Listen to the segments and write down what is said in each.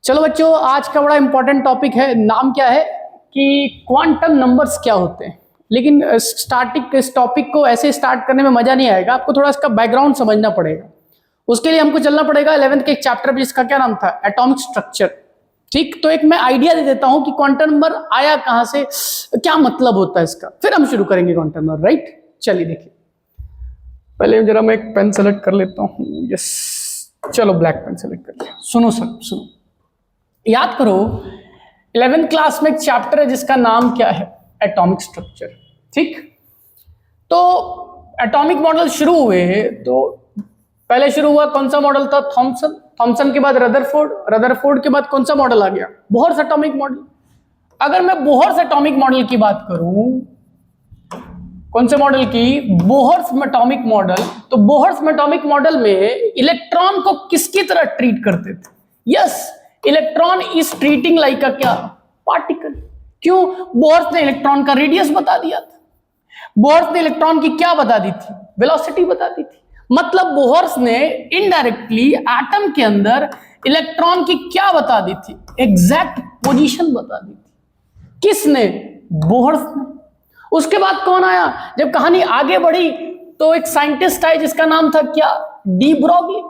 चलो बच्चों, आज का बड़ा इंपॉर्टेंट टॉपिक है। नाम क्या है कि क्वांटम नंबर्स क्या होते हैं। लेकिन स्टार्टिंग इस टॉपिक को ऐसे स्टार्ट करने में मजा नहीं आएगा, आपको थोड़ा इसका बैकग्राउंड समझना पड़ेगा। उसके लिए हमको चलना पड़ेगा 11th के एक चैप्टर में, जिसका क्या नाम था, एटॉमिक स्ट्रक्चर। ठीक, तो एक मैं आइडिया दे देता हूं कि क्वांटम नंबर आया कहां से, क्या मतलब होता है इसका, फिर हम शुरू करेंगे क्वांटम नंबर। राइट, चलिए देखिए। पहले जरा मैं एक पेन सेलेक्ट कर लेता हूँ। यस, चलो ब्लैक पेन सेलेक्ट कर लिया। सुनो सर, सुनो, याद करो 11th क्लास में एक चैप्टर है जिसका नाम क्या है, एटॉमिक स्ट्रक्चर। ठीक, तो एटॉमिक मॉडल शुरू हुए तो पहले शुरू हुआ कौन सा मॉडल था, थॉमसन। थॉमसन के बाद रदरफोर्ड, रदरफोर्ड के बाद कौन सा मॉडल आ गया, बोहर्स एटॉमिक मॉडल। अगर मैं बोहर्स एटॉमिक मॉडल की बात करूं, कौन से मॉडल की, बोहर्स एटॉमिक मॉडल, तो बोहर्स एटॉमिक मॉडल में इलेक्ट्रॉन को किसकी तरह ट्रीट करते थे। Yes, electron is treating like अ क्या, पार्टिकल। क्यों, बोहर्स ने इलेक्ट्रॉन का रेडियस बता दिया था। बोहर्स ने इलेक्ट्रॉन की क्या बता दी थी, वेलोसिटी बता दी थी। मतलब बोहर्स ने इनडायरेक्टली एटम के अंदर इलेक्ट्रॉन की क्या बता दी थी, एग्जैक्ट पोजीशन बता दी थी। किसने, बोहर्स ने। उसके बाद कौन आया, जब कहानी आगे बढ़ी तो एक साइंटिस्ट आए जिसका नाम था क्या, डी ब्रॉगली।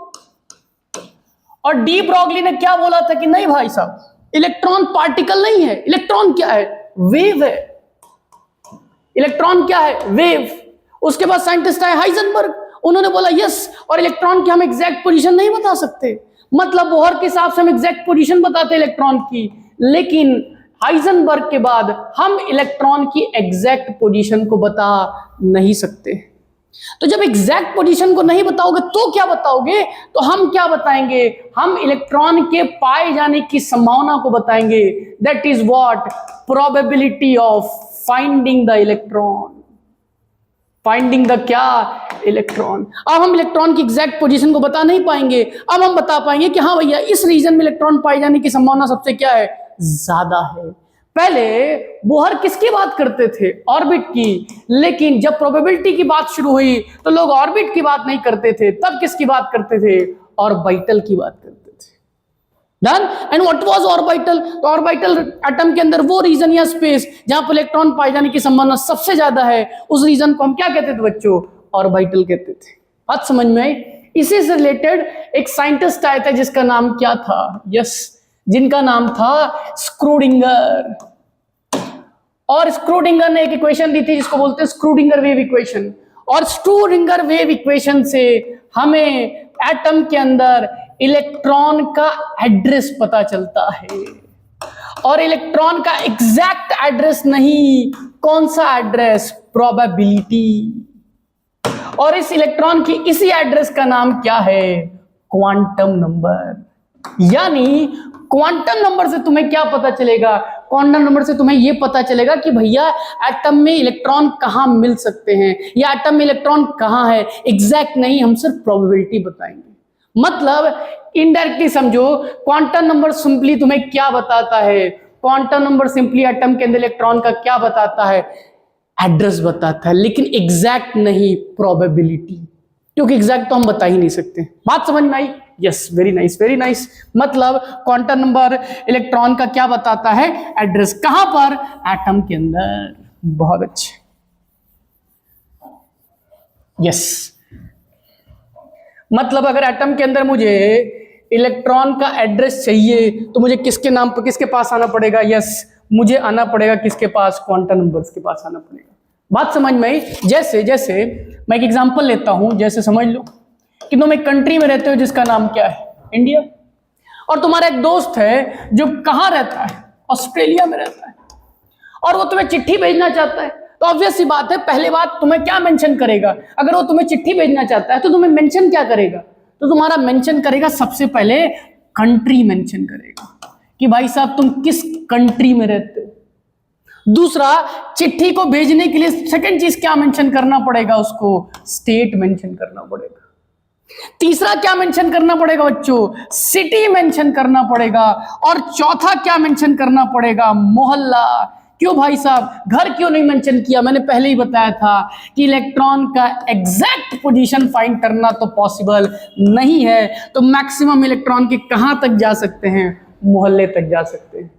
और डी ब्रॉगली ने क्या बोला था कि नहीं भाई साहब, इलेक्ट्रॉन पार्टिकल नहीं है, इलेक्ट्रॉन क्या है, वेव है। इलेक्ट्रॉन क्या है, वेव। उसके बाद साइंटिस्ट आए हाइजेनबर्ग, उन्होंने बोला यस, और इलेक्ट्रॉन की हम एग्जैक्ट पोजीशन नहीं बता सकते। मतलब बोहर के हिसाब से हम एग्जैक्ट पोजीशन बताते इलेक्ट्रॉन की, लेकिन हाइजेनबर्ग के बाद हम इलेक्ट्रॉन की एग्जैक्ट पोजीशन को बता नहीं सकते। तो जब एग्जैक्ट पोजीशन को नहीं बताओगे तो क्या बताओगे, तो हम क्या बताएंगे, हम इलेक्ट्रॉन के पाए जाने की संभावना को बताएंगे। That is what, probability of finding the electron. Finding the क्या, इलेक्ट्रॉन। अब हम इलेक्ट्रॉन की एग्जैक्ट पोजीशन को बता नहीं पाएंगे, अब हम बता पाएंगे कि हाँ भैया, इस रीजन में इलेक्ट्रॉन पाए जाने की संभावना सबसे क्या है, ज्यादा है। पहले बोहर किसकी बात करते थे, ऑर्बिट की। लेकिन जब प्रोबेबिलिटी की बात शुरू हुई तो लोग ऑर्बिट की बात नहीं करते थे, तब किसकी बात करते थे, ऑर्बिटल की बात करते थे। Done. And what was orbital, तो ऑर्बिटल एटम के अंदर वो रीजन या स्पेस जहां पर इलेक्ट्रॉन पाए जाने की संभावना सबसे ज्यादा है, उस रीजन को हम क्या कहते थे बच्चों, ऑर्बिटल कहते थे। बात समझ में आई। इसी से रिलेटेड एक साइंटिस्ट आया था जिसका नाम क्या था, यस, जिनका नाम था स्क्रूडिंगर। और स्क्रूडिंगर ने एक इक्वेशन दी थी जिसको बोलते हैं स्क्रूडिंगर वेव इक्वेशन। और स्क्रूडिंगर वेव इक्वेशन से हमें एटम के अंदर इलेक्ट्रॉन का एड्रेस पता चलता है। और इलेक्ट्रॉन का एग्जैक्ट एड्रेस नहीं, कौन सा एड्रेस, प्रोबेबिलिटी। और इस इलेक्ट्रॉन की इसी एड्रेस का नाम क्या है, क्वांटम नंबर। यानी क्वांटम नंबर से तुम्हें क्या पता चलेगा, क्वांटम नंबर से तुम्हें यह पता चलेगा कि भैया एटम में इलेक्ट्रॉन कहां मिल सकते हैं, या एटम में इलेक्ट्रॉन कहां है। एग्जैक्ट नहीं, हम सिर्फ प्रोबेबिलिटी बताएंगे। मतलब इनडायरेक्टली समझो, क्वांटम नंबर सिंपली तुम्हें क्या बताता है, क्वांटम नंबर सिंपली एटम के अंदर इलेक्ट्रॉन का क्या बताता है, एड्रेस बताता है, लेकिन एग्जैक्ट नहीं, प्रोबेबिलिटी। क्योंकि एग्जैक्ट तो हम बता ही नहीं सकते। बात समझ में आई, yes, very nice, very nice. मतलब क्वांटम नंबर इलेक्ट्रॉन का क्या बताता है, एड्रेस। कहां पर, एटम के अंदर। बहुत अच्छे, यस। मतलब अगर एटम के अंदर मुझे इलेक्ट्रॉन का एड्रेस चाहिए तो मुझे किसके नाम पर, किसके पास आना पड़ेगा, यस, मुझे आना पड़ेगा किसके पास, क्वांटम नंबर्स के पास आना पड़ेगा। बात समझ में आई। जैसे जैसे मैं एक एग्जांपल लेता हूं, जैसे समझ लो कि तुम एक कंट्री में रहते हो जिसका नाम क्या है, इंडिया। और तुम्हारा एक दोस्त है जो कहां रहता है, ऑस्ट्रेलिया में रहता है, और वो तुम्हें चिट्ठी भेजना चाहता है। तो ऑब्वियस सी बात है, पहले बात तुम्हें क्या मेंशन करेगा, अगर वो तुम्हें चिट्ठी भेजना चाहता है तो तुम्हें मेंशन क्या करेगा, तो तुम्हारा मेंशन करेगा सबसे पहले कंट्री मेंशन करेगा कि भाई साहब तुम किस कंट्री में रहते हो। दूसरा, चिट्ठी को भेजने के लिए सेकंड चीज क्या मेंशन करना पड़ेगा, उसको स्टेट मेंशन करना पड़ेगा। तीसरा क्या मेंशन करना पड़ेगा बच्चों, सिटी मेंशन करना पड़ेगा। और चौथा क्या मेंशन करना पड़ेगा, मोहल्ला। क्यों भाई साहब, घर क्यों नहीं मेंशन किया, मैंने पहले ही बताया था कि इलेक्ट्रॉन का एग्जैक्ट पोजीशन फाइंड करना तो पॉसिबल नहीं है। तो मैक्सिमम इलेक्ट्रॉन के कहां तक जा सकते हैं, मोहल्ले तक जा सकते हैं।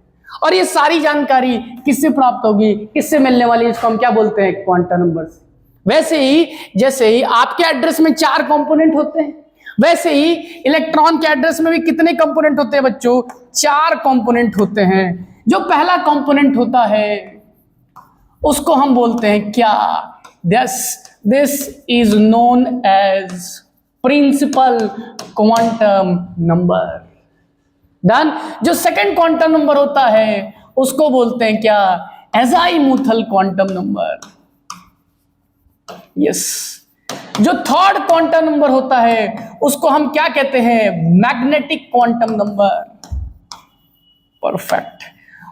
और ये सारी जानकारी किससे प्राप्त होगी, किससे मिलने वाली है, इसको हम क्या बोलते हैं, क्वांटम नंबर्स। वैसे ही जैसे ही आपके एड्रेस में 4 कंपोनेंट होते हैं, वैसे ही इलेक्ट्रॉन के एड्रेस में भी कितने कंपोनेंट होते हैं बच्चों, 4 कंपोनेंट होते हैं। जो पहला कंपोनेंट होता है उसको हम बोलते हैं क्या, this is known as principal quantum number. Done. जो सेकंड क्वांटम नंबर होता है उसको बोलते हैं क्या, एजाइमुथल क्वांटम नंबर। यस। जो थर्ड क्वांटम नंबर होता है उसको हम क्या कहते हैं, मैग्नेटिक क्वांटम नंबर। परफेक्ट।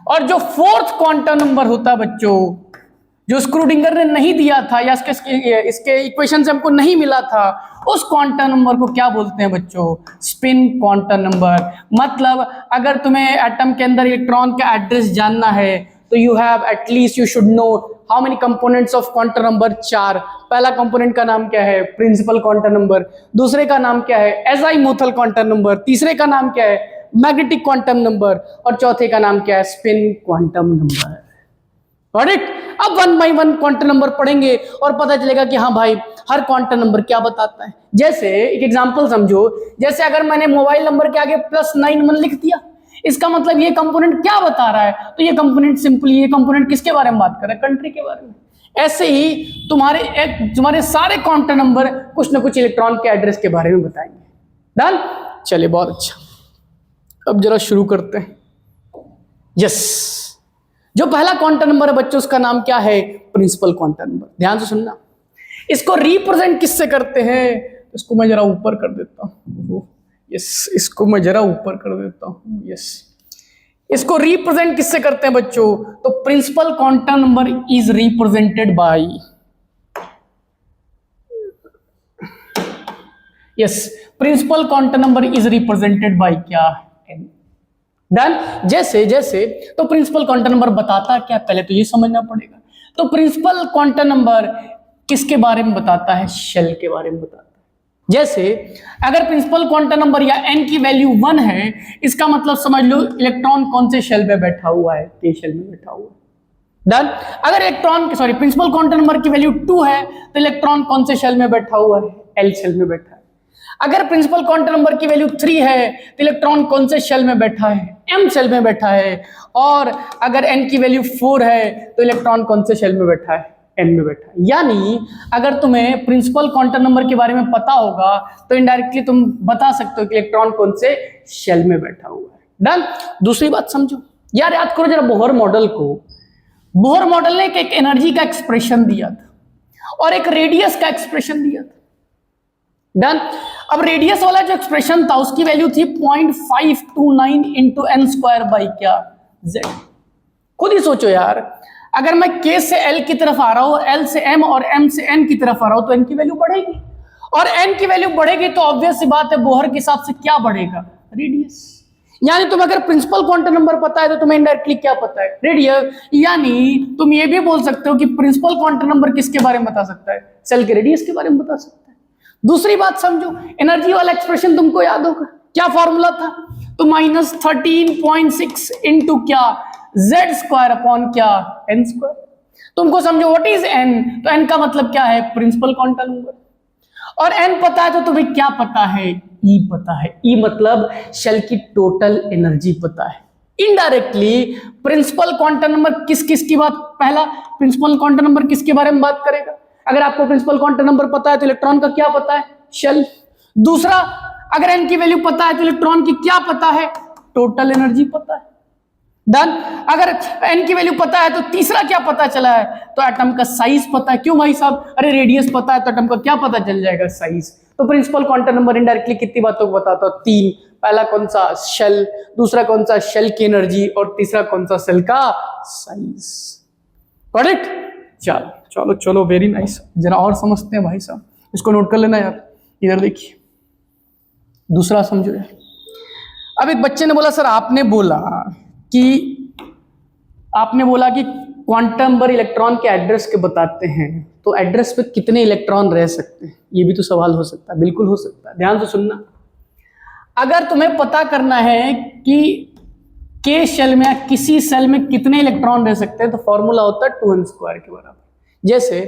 और जो फोर्थ क्वांटम नंबर होता है बच्चों, जो स्क्रूडिंगर ने नहीं दिया था या इसके इक्वेशन से हमको नहीं मिला था, उस क्वांटम नंबर को क्या बोलते हैं बच्चों, स्पिन क्वांटम नंबर। मतलब अगर तुम्हें एटम के अंदर इलेक्ट्रॉन का एड्रेस जानना है तो you have at least, you should know how many components of quantum number, 4। पहला कंपोनेंट का नाम क्या है, प्रिंसिपल क्वांटम नंबर। दूसरे का नाम क्या है, एजाइमुथल क्वांटम नंबर। तीसरे का नाम क्या है, मैग्नेटिक क्वांटम नंबर। और चौथे का नाम क्या है, spin quantum number. Got it? अब 1 by 1 क्वांटम नंबर पढ़ेंगे और पता चलेगा कि हाँ भाई हर क्वांटम नंबर क्या बताता है। जैसे एक एग्जांपल समझो, जैसे अगर मैंने मोबाइल नंबर के आगे +91 लिख दिया, इसका मतलब ये कंपोनेंट क्या बता रहा है, तो ये कंपोनेंट सिंपली, ये कंपोनेंट किसके बारे में बात कर रहा है, कंट्री के बारे में। ऐसे ही तुम्हारे सारे क्वांटम नंबर कुछ ना कुछ इलेक्ट्रॉन के एड्रेस के बारे में बताएंगे। डन। चलिए, बहुत अच्छा। अब जरा शुरू करते हैं। यस। जो पहला क्वांटम नंबर है बच्चों, उसका नाम क्या है, प्रिंसिपल क्वांटम नंबर। ध्यान से सुनना। इसको रिप्रेजेंट किससे करते हैं, इसको मैं जरा ऊपर कर देता हूं। यस, इसको मैं जरा ऊपर कर देता हूं। यस, इसको रिप्रेजेंट किससे करते हैं बच्चों, तो principal quantum number is represented by, yes, principal quantum number is represented by क्या, n। डन। जैसे जैसे तो प्रिंसिपल क्वांटम नंबर बताता क्या, पहले तो ये समझना पड़ेगा। तो प्रिंसिपल क्वांटम नंबर किसके बारे में बताता है, शेल के बारे में बताता है। जैसे अगर प्रिंसिपल क्वांटम नंबर या n की वैल्यू 1 है, इसका मतलब समझ लो इलेक्ट्रॉन कौन से शेल में बैठा हुआ है, k शेल में बैठा हुआ है। डन। अगर प्रिंसिपल क्वांटम नंबर की वैल्यू 2 है तो इलेक्ट्रॉन कौन से शेल में बैठा हुआ है, l शेल में बैठा है। अगर प्रिंसिपल क्वांटम नंबर की वैल्यू 3 है तो इलेक्ट्रॉन कौन से शेल में बैठा है, m शेल में बैठा है। और अगर n की वैल्यू 4 है तो इलेक्ट्रॉन कौन से शेल में बैठा है, n में बैठा है। यानी अगर तुम्हें प्रिंसिपल क्वांटम नंबर के बारे में पता होगा तो इनडायरेक्टली तुम बता सकते हो कि इलेक्ट्रॉन कौन से शेल में बैठा हुआ है। डन। दूसरी बात समझो यार, याद करो जरा बोहर मॉडल को। बोहर मॉडल ने एक एनर्जी का एक्सप्रेशन दिया था और एक रेडियस का एक्सप्रेशन दिया था। डन। अब रेडियस वाला जो एक्सप्रेशन था उसकी वैल्यू थी 0.529 इंटू n स्क्वायर बाई क्या, z। खुद ही सोचो यार, अगर मैं k से l की तरफ आ रहा हूं, l से m और m से n की तरफ आ रहा हूं, तो n की वैल्यू बढ़ेगी। और n की वैल्यू बढ़ेगी तो ऑब्वियस सी बात है बोहर के हिसाब से क्या बढ़ेगा, रेडियस। यानी तुम अगर प्रिंसिपल क्वांटम नंबर पता है तो तुम्हें इनडायरेक्टली क्या पता है, रेडियस। यानी तुम ये भी बोल सकते हो कि प्रिंसिपल क्वांटम नंबर किसके बारे में बता सकता है, सेल के रेडियस के बारे में बता सकता है। दूसरी बात समझो, एनर्जी वाला एक्सप्रेशन तुमको याद होगा, क्या फॉर्मूला था, तो -13.6 इंटू क्या, z स्क्वायर अपॉन क्या, n स्क्वायर। तुमको समझो व्हाट इज n, तो n का मतलब क्या है, प्रिंसिपल क्वांटम नंबर। और n पता है तो तुम्हें क्या पता है, E पता है। E मतलब शेल की टोटल एनर्जी पता है। इनडायरेक्टली प्रिंसिपल क्वांटम नंबर किस किस की बात, पहला प्रिंसिपल क्वांटम नंबर किसके बारे में बात करेगा, अगर आपको प्रिंसिपल क्वांटम नंबर पता है तो इलेक्ट्रॉन का क्या पता है, शेल। दूसरा, अगर n की वैल्यू पता है तो इलेक्ट्रॉन की क्या पता है, टोटल एनर्जी पता है। डन। अगर n की वैल्यू पता है तो तीसरा क्या पता चला है, तो एटम का साइज पता है। क्यों भाई साहब, अरे रेडियस पता है तो एटम का क्या पता चल जाएगा, साइज। तो प्रिंसिपल क्वांटम नंबर इनडायरेक्टली कितनी बातों को बताता है, 3। पहला कौन सा, शेल। दूसरा कौन सा, शेल की एनर्जी। और तीसरा कौन सा, सेल का साइज। Got it. चलो चलो चलो, वेरी नाइस। जरा और समझते हैं भाई साहब, इसको नोट कर लेना यार। इधर देखिए, दूसरा समझो यार। अब एक बच्चे ने बोला सर आपने बोला कि क्वांटम नंबर इलेक्ट्रॉन के एड्रेस के बताते हैं, तो एड्रेस पे कितने इलेक्ट्रॉन रह सकते हैं, ये भी तो सवाल हो सकता है। बिल्कुल हो सकता है। ध्यान से सुनना, अगर तुम्हें पता करना है कि के शेल में या किसी सेल में कितने इलेक्ट्रॉन रह सकते हैं, तो फॉर्मूला होता है 2n स्क्वायर के बराबर। जैसे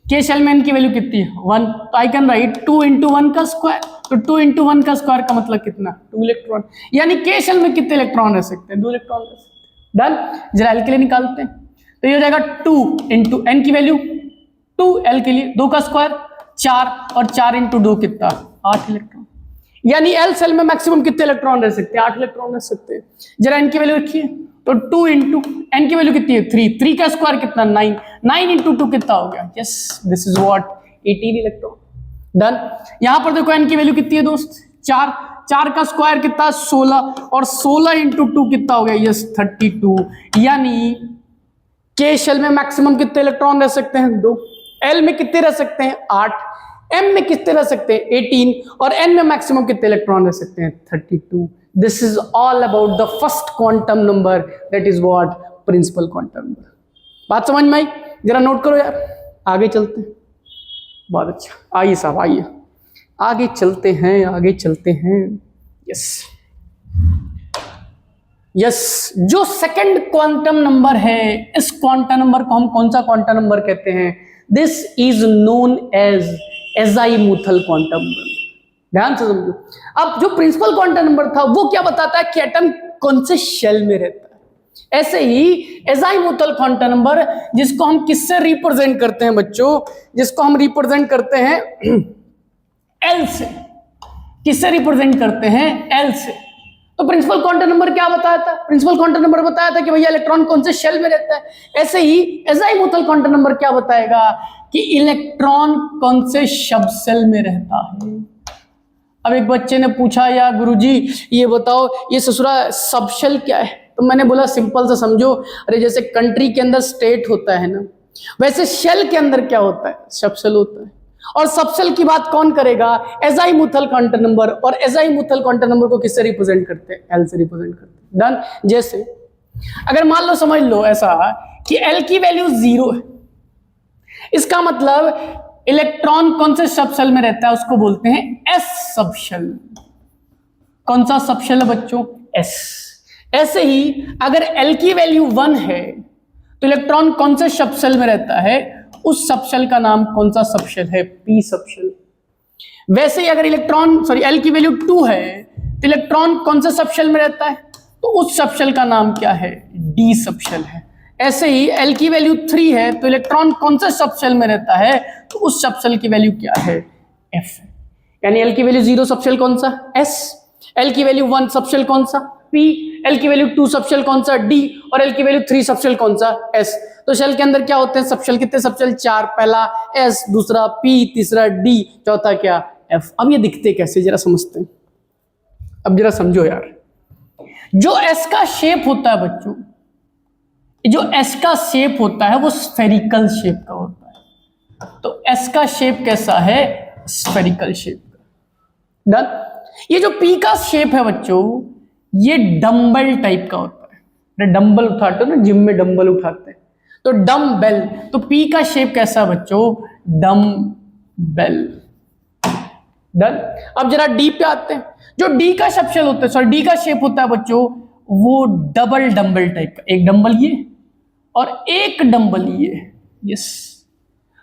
के शेल में n की वैल्यू कितनी है 1, तो आई कैन राइट 2 इंटू 1 का स्क्वायर, तो 2 इंटू 1 का स्क्वायर का मतलब कितना 2 इलेक्ट्रॉन, यानी के शेल में कितने इलेक्ट्रॉन रह सकते हैं 2 इलेक्ट्रॉन रह सकते हैं। डन। जरा एल के लिए निकालते हैं, तो ये हो जाएगा 2 इंटू एन की वैल्यू 2, एल के लिए 2 का स्क्वायर 4, और 4 इंटू 2 कितना 8 इलेक्ट्रॉन, यानी एल सेल में मैक्सिमम कितने इलेक्ट्रॉन रह सकते हैं 8 इलेक्ट्रॉन रह सकते हैं। जरा एन की वैल्यू रखिए, तो 2 इंटू एन की वैल्यू कितनी है 3 का स्क्वायर कितना 9 इंटू 2 कितना हो गया, yes this is what 18 electron. Done. यहां पर देखो एन की वैल्यू कितनी है दोस्त 4 का स्क्वायर कितना 16, और 16 इंटू 2 कितना हो गया, यस 32, यानी के शेल में मैक्सिमम कितने इलेक्ट्रॉन रह सकते हैं 2, एल में कितने रह सकते हैं 8, एम में कितने रह सकते हैं 18, और एन में मैक्सिमम कितने इलेक्ट्रॉन रह सकते हैं 32। This is all about the first quantum number, that is what principal quantum number. बात समझ में आई? जरा नोट करो यार, आगे चलते हैं। बहुत अच्छा, आइए साहब आइए, आगे चलते हैं, आगे चलते हैं। यस यस, जो सेकंड क्वांटम नंबर है, इस क्वांटम नंबर को हम कौन सा क्वांटम नंबर कहते हैं? This is known as azimuthal quantum number. ध्यान से समझो। अब जो प्रिंसिपल क्वांटम नंबर था वो क्या बताता है कि एटम कौन से शेल में रहता है। ऐसे ही एजाइमुथल क्वांटम नंबर, जिसको हम किससे रिप्रेजेंट करते हैं बच्चों, जिसको हम रिप्रेजेंट करते हैं एल से। किससे रिप्रेजेंट करते हैं? एल से। तो प्रिंसिपल क्वांटम नंबर क्या बताया था? प्रिंसिपल क्वांटम नंबर बताया था कि भैया इलेक्ट्रॉन कौन से शेल में रहता है। ऐसे ही एजाइमुथल क्वांटम नंबर क्या बताएगा कि इलेक्ट्रॉन कौन से सब शेल में रहता है। अब एक बच्चे ने पूछा, या गुरुजी ये बताओ ये ससुरा सब शेल क्या है? तो मैंने बोला सिंपल से समझो, अरे जैसे कंट्री के अंदर स्टेट होता है ना, वैसे शेल के अंदर क्या होता है? सब शेल होता है। और सब शेल की बात कौन करेगा? एजाइमुथल क्वांटम नंबर। और एजाइमुथल क्वांटम नंबर को किससे रिप्रेजेंट करते हैं? एल से रिप्रेजेंट करते हैं। डन। जैसे अगर मान लो, समझ लो ऐसा कि एल की वैल्यू 0 है, इसका मतलब इलेक्ट्रॉन कौन से सब शेल में रहता है? उसको बोलते हैं एस सब शेल। कौन सा सब शेल है बच्चों? एस। ऐसे ही अगर एल की वैल्यू 1 है तो इलेक्ट्रॉन कौन से सब शेल में रहता है? उस सब शेल का नाम कौन सा सब शेल है? पी सब शेल। वैसे ही अगर एल की वैल्यू 2 है तो इलेक्ट्रॉन कौन से सब शेल में रहता है? तो उस सब शेल का नाम क्या है? डी सब शेल है। ऐसे ही एल की वैल्यू 3 है तो इलेक्ट्रॉन कौन से सब शेल में रहता है? तो उस सब शेल की वैल्यू क्या है? एफ है। यानी एल की वैल्यू 0 सब शेल कौन सा? एस। एल की वैल्यू 1 सब शेल कौन सा? पी। एल की वैल्यू 2 सब शेल कौन सा? डी। और एल की वैल्यू 3 सब शेल कौन सा? एस। तो शेल के अंदर क्या होते हैं सब शेल? कितने सब शेल? 4। पहला एस, दूसरा पी, तीसरा डी, चौथा क्या? एफ। अब ये दिखते कैसे जरा समझते हैं। अब जरा समझो यार, जो एस का शेप होता है बच्चों, जो एस का शेप होता है वो स्फेरिकल शेप का होता है। तो एस का शेप कैसा है? स्फेरिकल शेप का। डन। ये जो पी का शेप है बच्चों, ये डंबल टाइप का होता है। डंबल उठाते हो ना, जिम में डंबल उठाते हैं, तो डम्बेल। तो पी का शेप कैसा बच्चों? डम्बेल। डन। अब जरा डी पे आते हैं। जो डी का सब शेल होता है, सॉरी डी का शेप होता है बच्चों, वो डबल डंबल टाइप का। एक डंबल ये और एक डंबल ये। यस।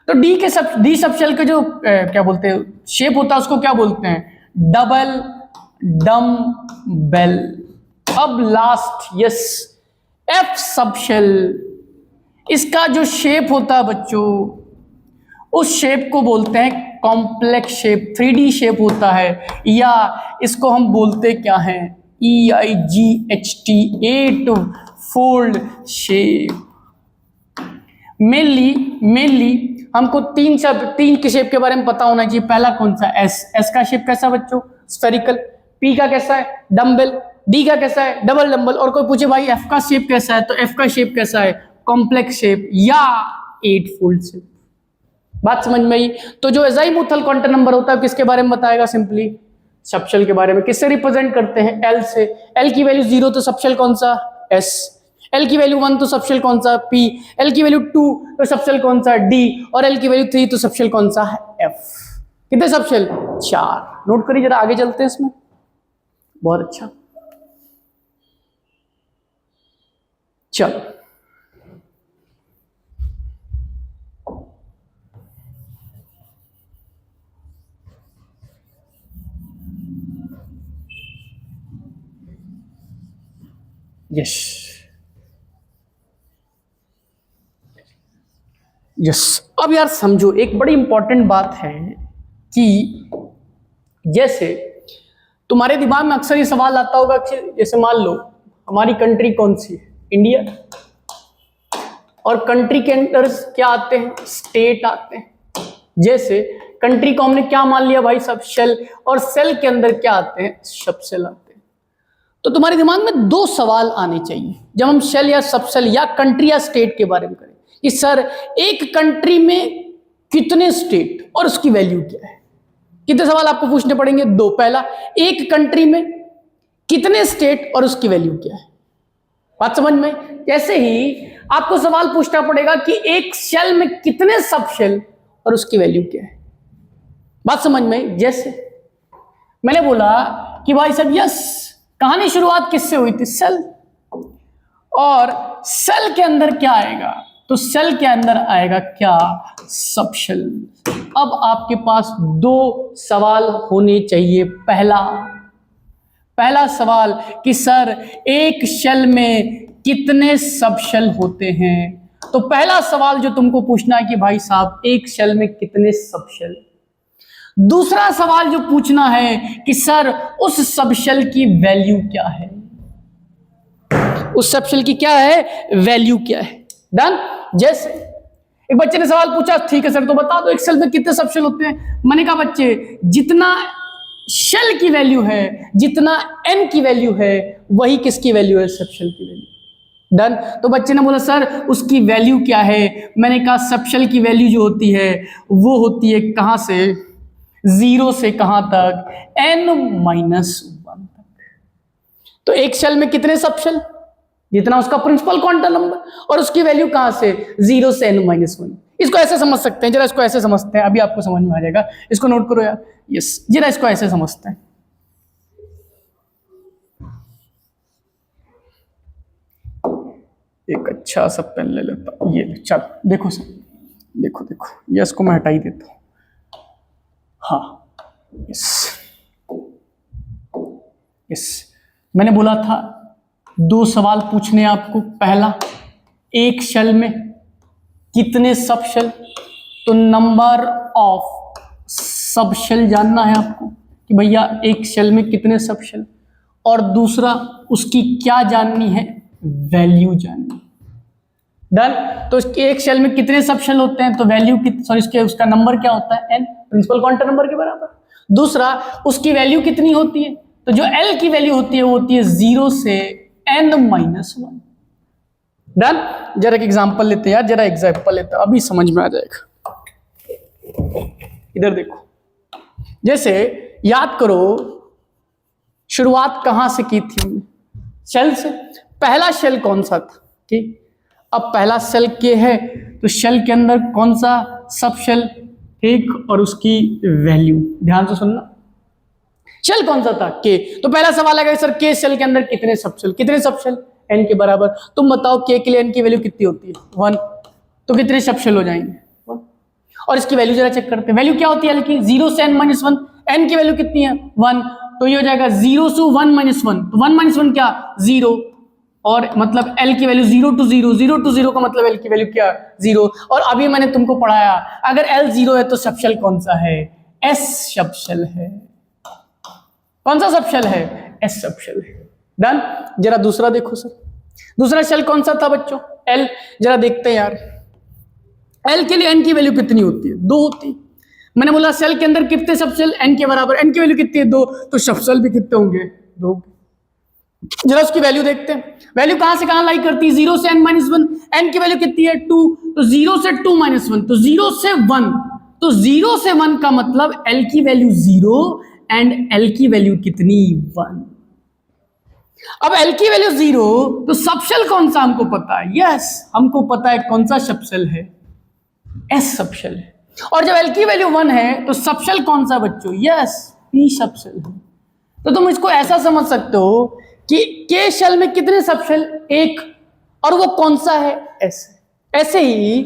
तो डी सब शेल के जो क्या बोलते हैं शेप होता है, उसको क्या बोलते हैं? Double dumbbell. अब last, yes, F sub shell. इसका जो शेप होता है बच्चों, उस शेप को बोलते हैं कॉम्प्लेक्स शेप, 3D शेप होता है, या इसको हम बोलते क्या हैं? EIGHT, 8 fold shape. मेनली हमको तीन के शेप के बारे में पता होना चाहिए। पहला कौन सा? एस का शेप कैसा बच्चों? स्फेरिकल। पी का कैसा है? डंबल। डी का कैसा है? Double dumbbell. और कोई पूछे भाई एफ का शेप कैसा है, तो एफ का शेप कैसा है? कॉम्प्लेक्स शेप या 8 फोल्ड शेप। बात समझ में आई? तो जो एजाइमुथल क्वांटम नंबर होता है किसके बारे में बताएगा? सिंपली सब शेल के बारे में। किससे रिप्रेजेंट करते हैं? एल से। एल की वैल्यू 0 तो सब शेल कौन सा? एस। एल की वैल्यू 1 तो सब शेल कौन सा? पी। एल की वैल्यू 2 तो सब शेल कौन सा? डी। और एल की वैल्यू 3 तो सब शेल कौन सा है? एफ। कितने सब शेल? 4। नोट करिए, जरा आगे चलते हैं इसमें। बहुत अच्छा। चलो यस यस। अब यार समझो, एक बड़ी इंपॉर्टेंट बात है कि जैसे तुम्हारे दिमाग में अक्सर ये सवाल आता होगा कि जैसे मान लो हमारी कंट्री कौन सी है, इंडिया, और कंट्री के अंदर क्या आते हैं, स्टेट आते हैं। जैसे कंट्री को हमने क्या मान लिया भाई, सब शेल, और सेल के अंदर क्या आते हैं, सब सेल आते हैं। तो तुम्हारे दिमाग में दो सवाल आने चाहिए जब हम शेल या सब सेल या कंट्री या स्टेट के बारे में करें कि सर एक कंट्री में कितने स्टेट और उसकी वैल्यू क्या है। कितने सवाल आपको पूछने पड़ेंगे, दो। पहला, एक कंट्री में कितने स्टेट और उसकी वैल्यू क्या है। बात समझ में। जैसे ही आपको सवाल पूछना पड़ेगा कि एक शेल में कितने सब शेल और उसकी वैल्यू क्या है। बात समझ में। जैसे मैंने बोला कि भाई साहब यस, कहानी शुरुआत किससे हुई थी, सेल, और सेल के अंदर क्या आएगा, तो सेल के अंदर आएगा क्या, सब शेल। अब आपके पास दो सवाल होने चाहिए। पहला सवाल कि सर एक शेल में कितने सब शेल होते हैं। तो पहला सवाल जो तुमको पूछना है कि भाई साहब एक शेल में कितने सब शेल। दूसरा सवाल जो पूछना है कि सर उस सब शेल की वैल्यू क्या है, उस सब शेल की क्या है, वैल्यू क्या है। डन। जैसे एक बच्चे ने सवाल पूछा, ठीक है सर तो बता दो एक शेल में कितने सब शेल होते हैं। मैंने कहा बच्चे, जितना शेल की वैल्यू है, जितना एन की वैल्यू है, वही किसकी वैल्यू है, सब शेल की वैल्यू। डन। तो बच्चे ने बोला सर उसकी वैल्यू क्या है। मैंने कहा सब शेल की वैल्यू जो होती है वो होती है कहां से, 0 से कहां तक, n-1 तक। तो एक शेल में कितने सब शेल, जितना उसका प्रिंसिपल क्वांटम नंबर, और उसकी वैल्यू कहां से, 0 से n-1। इसको ऐसे समझ सकते हैं, जरा इसको ऐसे समझते हैं, अभी आपको समझ में आ जाएगा। इसको नोट करो यार। यस, जरा इसको ऐसे समझते हैं। एक अच्छा सा पेन ले लेता हूं, ये ले। चलो देखो सर, देखो देखो, यस को मैं हटा ही देता हूं। हाँ यस यस, मैंने बोला था दो सवाल पूछने आपको। पहला, एक शेल में कितने सब शेल, तो नंबर ऑफ सब शेल जानना है आपको कि भैया एक शेल में कितने सब शेल। और दूसरा, उसकी क्या जाननी है, वैल्यू जाननी। डन। तो इसके एक शेल में कितने सब शेल होते हैं, तो वैल्यू सॉरी उसका नंबर क्या होता है, n, प्रिंसिपल क्वांटम नंबर के बराबर। दूसरा, उसकी वैल्यू कितनी होती है, तो जो l की वैल्यू होती है वो होती है 0 से n-1। डन। जरा एक एग्जांपल लेते हैं यार, जरा एग्जांपल लेते हैं, अभी समझ में आ जाएगा। इधर देखो, जैसे याद करो शुरुआत कहां से की थी हमने, शेल से। पहला शेल कौन सा था, ठीक। अब पहला शेल के है, तो शेल के अंदर कौन सा सब शेल, ठीक, और उसकी वैल्यू ध्यान से सुनना। शेल कौन सा था, के। तो पहला सवाल आएगा सर के शेल के अंदर कितने सब शेल, कितने सब शेल, n के बराबर। तुम बताओ के लिए n की वैल्यू कितनी होती है, 1। तो कितने सब शेल हो जाएंगे, 1। और इसकी वैल्यू जरा चेक करते हैं, वैल्यू क्या होती है l की, 0 से n-1। n की वैल्यू कितनी है, 1। तो ये हो जाएगा 0 से 1-1, तो 1-1 क्या, 0। और मतलब l की वैल्यू 0 to 0, 0 to 0 का मतलब l की वैल्यू क्या, 0। और अभी मैंने तुमको पढ़ाया अगर l 0 है तो सब शेल कौन सा है, s सब शेल है। कौन सा सब शेल है, s सब शेल है। डन। जरा दूसरा देखो सर, दूसरा शेल कौन सा था बच्चों, l। जरा देखते हैं यार, l के लिए n की वैल्यू कितनी होती है, 2 होती है। मैंने बोला सेल के अंदर कितने सब शेल, n के बराबर, n की वैल्यू कितनी है, 2। तो सब शेल भी कितने होंगे, 2। जरा उसकी वैल्यू देखते हैं, वैल्यू कहां से कहां लाई करती है, 0 से n-1। n की वैल्यू कितनी है, 2। तो 0 से 2-1, तो 0 से 1। तो 0 से 1 का मतलब l की वैल्यू 0 एंड l की वैल्यू कितनी, 1। अब l की वैल्यू 0, तो सब शेल कौन सा हमको पता है, यस हमको पता है कौन सा सब शेल है, s सब शेल है। और जब l की वैल्यू 1 है तो सब शेल कौन सा बच्चों, यस p सब शेल है। तो तुम इसको ऐसा समझ सकते हो कि k शेल में कितने सब शेल, 1। और वो कौन सा है, एस। ऐसे ही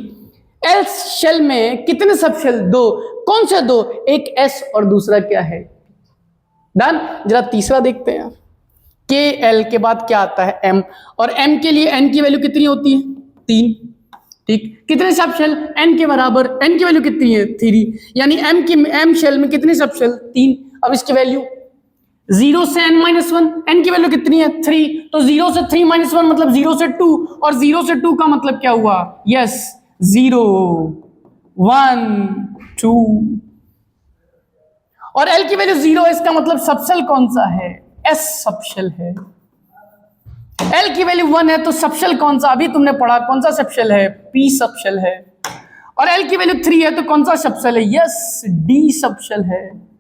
एल्स शेल में कितने सब शेल, दो। कौन से दो, एक एस और दूसरा क्या है, डन। जरा तीसरा देखते हैं, के एल के बाद क्या आता है, एम, और एम के लिए एन की वैल्यू कितनी होती है, 3, ठीक। कितने सब शेल, एन के बराबर, एन की वैल्यू कितनी है, 3, यानी एम शेल में कितने सब शेल, 3। अब इसकी वैल्यू 0 से n-1, n की वैल्यू कितनी है, 3, तो 0 से 3-1 मतलब 0 से 2, और 0 से 2 का मतलब क्या हुआ, यस 0 1 2, और l की वैल्यू 0 है, इसका मतलब सबशेल कौन सा है, s सबशेल है। l की वैल्यू 1 है तो सबशेल कौन सा, अभी तुमने पढ़ा कौन सा सबशेल है, p सबशेल है। और l की वैल्यू 3 है तो कौन सा सबशेल है, यस d सबशेल है।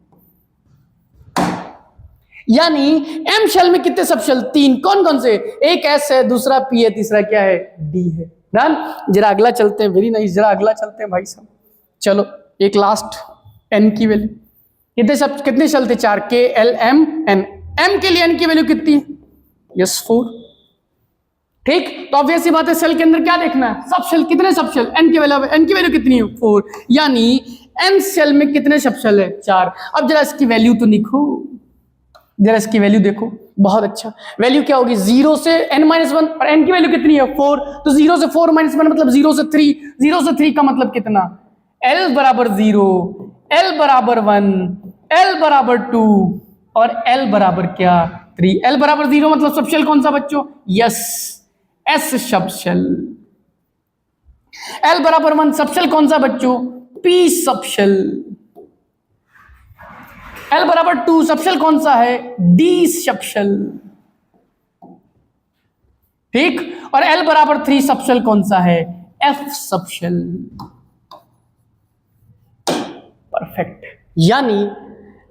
यानी एम शेल में कितने सबशेल, 3। कौन कौन से, एक एस है, दूसरा पी है, तीसरा क्या है, डी है। डन। जरा अगला चलते हैं, वेरी नाइस, जरा अगला चलते हैं भाई साहब। चलो एक लास्ट, एन की वैल्यू कितने शेल थे, 4, के एल एम एन। एम के लिए एन की वैल्यू कितनी है, यस 4, ठीक। तो ऑब्वियस सी बात है, सेल के अंदर क्या देखना है, सबशेल, कितने सबशेल, एन की वैल्यू कितनी है, 4, यानी एन शेल में कितने सबशेल है, 4। अब जरा इसकी वैल्यू तो लिखो, जरा इसकी वैल्यू देखो, बहुत अच्छा। वैल्यू क्या होगी, 0 से n-1, और n की वैल्यू कितनी है, 4, तो 0 से 4-1 मतलब 0 से 3, 0 से 3 का मतलब कितना, l बराबर 0, l बराबर 1, l बराबर 2, और l बराबर क्या, 3। l बराबर 0 मतलब सबशेल कौन सा बच्चों, यस s सबशेल। l बराबर 1 सबशेल कौन सा बच्चों, p सबशेल। L बराबर 2 सबशेल कौन सा है, D सबशेल, ठीक। और L बराबर 3 सबशेल कौन सा है, F सबशेल। परफेक्ट। यानी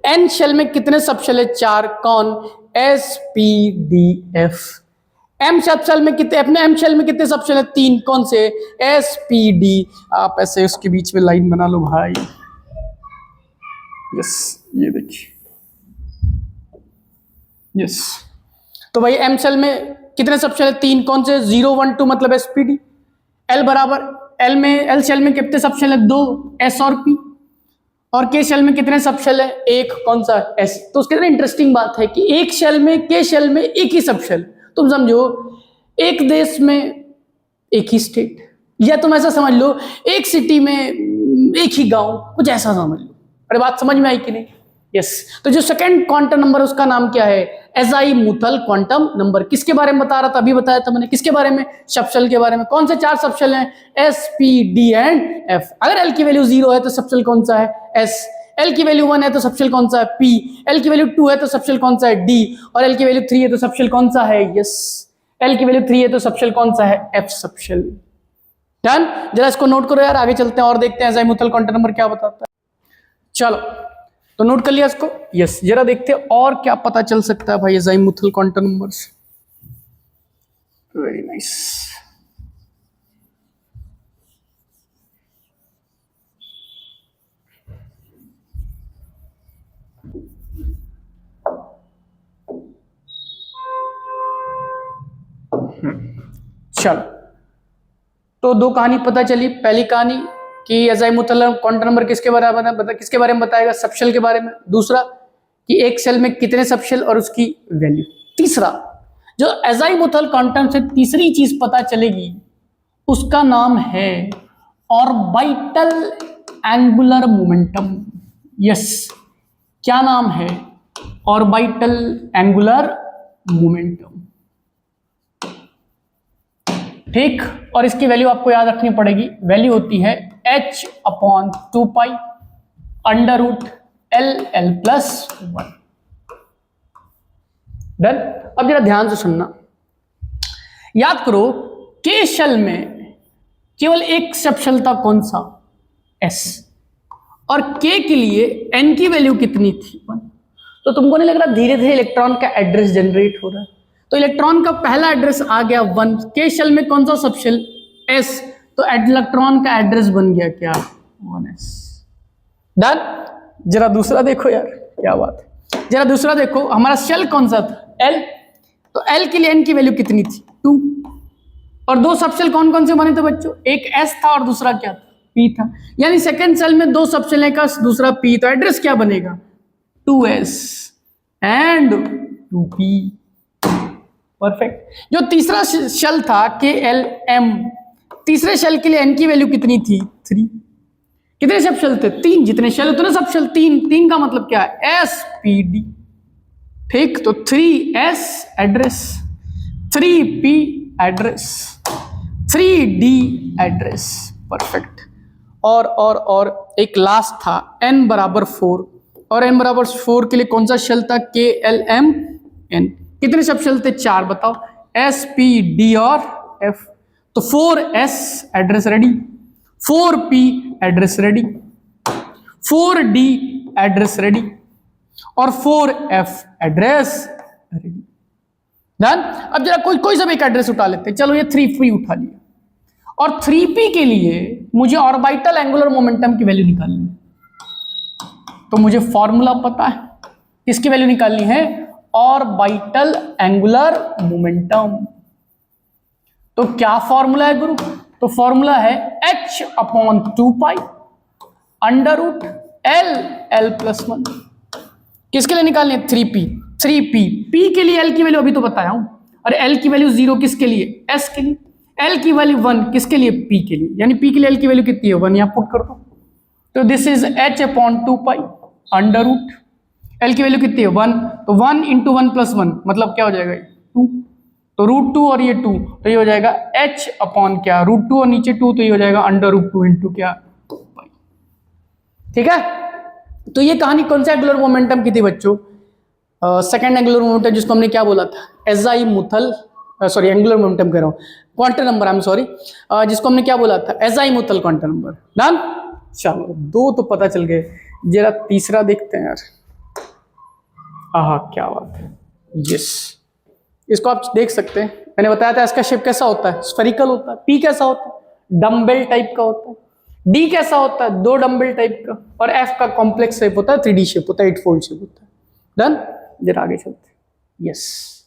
N शेल में कितने सबशेल है, 4। कौन, S P D F। M subshell में कितने, अपने M शेल में कितने सबशेल है, 3। कौन से, S P D। आप ऐसे उसके बीच में लाइन बना लो भाई, यस, ये देखिए, यस। तो भाई एम शेल में कितने सबशेल है, 3। कौन से, 0 1 2 मतलब एसपीडी। एल बराबर, एल शेल में कितने सबशेल है, 2, एस और पी। और के शेल में कितने सबशेल है, 1। कौन सा, एस। तो उसके अंदर इंटरेस्टिंग बात है कि एक शेल में, के शेल में एक ही सबशेल। तुम समझो एक देश में एक ही स्टेट, या तुम ऐसा समझ लो एक सिटी में एक ही गांव, कुछ ऐसा समझ लो। अरे बात समझ में आई कि नहीं, यस। तो जो सेकंड क्वांटम नंबर उसका नाम क्या है, एजाइमुथल क्वांटम नंबर। किसके बारे में बता रहा था, अभी बताया था मैंने, किसके बारे में, सबशेल के बारे में। कौन से 4 सबशेल हैं, S P D and F. अगर एल की वैल्यू 0 है तो सबशेल कौन सा है, एस। एल की वैल्यू 1 है तो सबशेल कौन सा है, पी। एल की वैल्यू 2 है तो सबशेल कौन सा है, डी। और एल की वैल्यू 3 है तो सबशेल कौन सा है, यस, एल की वैल्यू 3 है तो सबशेल कौन सा है, एफ सबशेल। डन। जरा इसको नोट करो यार, आगे चलते हैं और देखते हैं एजाइमुथल क्वांटम नंबर क्या बताता है। चलो तो नोट कर लिया इसको, यस। जरा देखते हैं और क्या पता चल सकता है भाई एजाइमुथल क्वांटम नंबर से। Very nice. चलो तो 2 कहानी पता चली। पहली कहानी कि एजाइमुथल क्वांटम नंबर किसके बारे में बताएगा, सबशेल के बारे में। दूसरा कि एक शेल में कितने सबशेल और उसकी वैल्यू। तीसरा जो एजाइमुथल क्वांटम से तीसरी चीज पता चलेगी उसका नाम है ऑर्बिटल एंगुलर मोमेंटम। यस, क्या नाम है, ऑर्बिटल एंगुलर मोमेंटम, ठीक। और इसकी वैल्यू आपको याद रखनी पड़ेगी, वैल्यू होती है h/2π √LL+1। डन। अब जरा ध्यान से सुनना, याद करो के शेल में केवल एक सबशेल था, कौन सा, s। और k के लिए n की वैल्यू कितनी थी, 1। तो तुमको नहीं लग रहा धीरे धीरे इलेक्ट्रॉन का एड्रेस जनरेट हो रहा है। तो इलेक्ट्रॉन का पहला एड्रेस आ गया 1, के शेल में कौन सा सबशेल, s, तो इलेक्ट्रॉन का एड्रेस बन गया क्या, 1s। डन। जरा दूसरा देखो यार, क्या बात है। जरा दूसरा देखो, हमारा शेल कौन सा था, l। तो l के लिए n की वैल्यू कितनी थी, 2। और दो सबशेल कौन कौन से बने थे बच्चों? एक एस था और दूसरा क्या था? पी था। यानी सेकंड सेल में दो सबशेल का दूसरा पी, तो एड्रेस क्या बनेगा? 2s and 2p। परफेक्ट। जो तीसरा शेल था KLM, तीसरे शेल के लिए n की वैल्यू कितनी थी? 3। कितने सब शेल थे? 3। जितने शेल उतने सब शेल 3। 3 का मतलब क्या है? SPD। ठीक, तो 3s address, 3p address, 3d address. Perfect. और एक लास्ट था n बराबर 4, और n बराबर 4 के लिए कौन सा शेल था? KLMN। कितने सब शेल थे? 4। बताओ। S P D और F। तो 4s address ready, 4p address ready, 4d address ready और 4f एड्रेस रेडी। डन। अब जरा कोई सा भी एक एड्रेस उठा लेते हैं। चलो ये 3p उठा लिया, और 3p के लिए मुझे ऑर्बिटल एंगुलर मोमेंटम की वैल्यू निकालनी है। तो मुझे फॉर्मूला पता है, किसकी वैल्यू निकालनी है? Orbital angular momentum. तो क्या फॉर्मूला है गुरु? तो फॉर्मूला है h/2π √L+1। किसके लिए निकालनी है? 3p। 3p, p के लिए l की वैल्यू अभी तो बताया हूं, और l की वैल्यू 0 किसके लिए? s के लिए। l की वैल्यू 1 किसके लिए? p के लिए। यानी p के लिए l की वैल्यू कितनी है? 1। यहां पुट कर दो। तो दिस इज h/2π √ l की वैल्यू कितनी है? 1। तो 1 × 1 + 1 मतलब क्या हो जाएगा? 2। तो √2 और ये 2, तो ये हो जाएगा h अपॉन क्या? √2 और नीचे 2, तो ये हो जाएगा √2 × क्या? पाई। ठीक है। तो ये कहानी कौन सा एंगुलर मोमेंटम की थी बच्चों? सेकंड एंगुलर मोमेंटम, जिसको हमने क्या बोला था? एजाइमुथल, सॉरी एंगुलर मोमेंटम कह रहा हूं, quantum number, I am sorry, जिसको हमने क्या बोला था? एजाइमुथल क्वांटम नंबर। डन। चलो 2 तो पता चल गए, जरा तीसरा देखते हैं यार। आहा क्या बात है। यस, इसको आप देख सकते हैं। मैंने बताया था इसका शेप कैसा होता है? स्फेरिकल होता है। पी कैसा होता है? डम्बेल टाइप का होता है। डी कैसा होता है? 2 डम्बेल टाइप का। और एफ का कॉम्प्लेक्स शेप होता है, 3D शेप होता है, 8 फोल्ड शेप होता है। डन। जरा आगे चलते हैं। यस,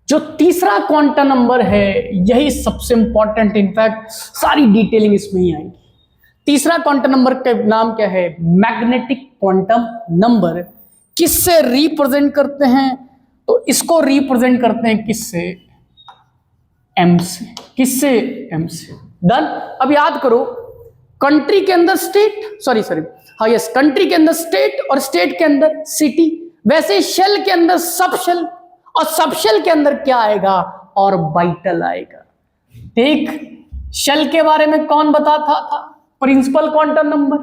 जो तीसरा क्वांटम नंबर है यही सबसे इंपॉर्टेंट, इनफैक्ट सारी डिटेलिंग इसमें ही आएगी। तीसरा क्वांटम नंबर का नाम क्या है? Magnetic quantum number. किससे रिप्रेजेंट करते हैं? तो इसको रिप्रेजेंट करते हैं किससे? m से। किससे? m से। डन। अब याद करो, कंट्री के अंदर स्टेट, सॉरी हाँ यस, कंट्री के अंदर स्टेट और स्टेट के अंदर सिटी, वैसे शेल के अंदर सबशेल, और सबशेल के अंदर क्या आएगा? ऑर्बिटल आएगा। ठीक। शेल के बारे में कौन बताता था? Principal quantum number.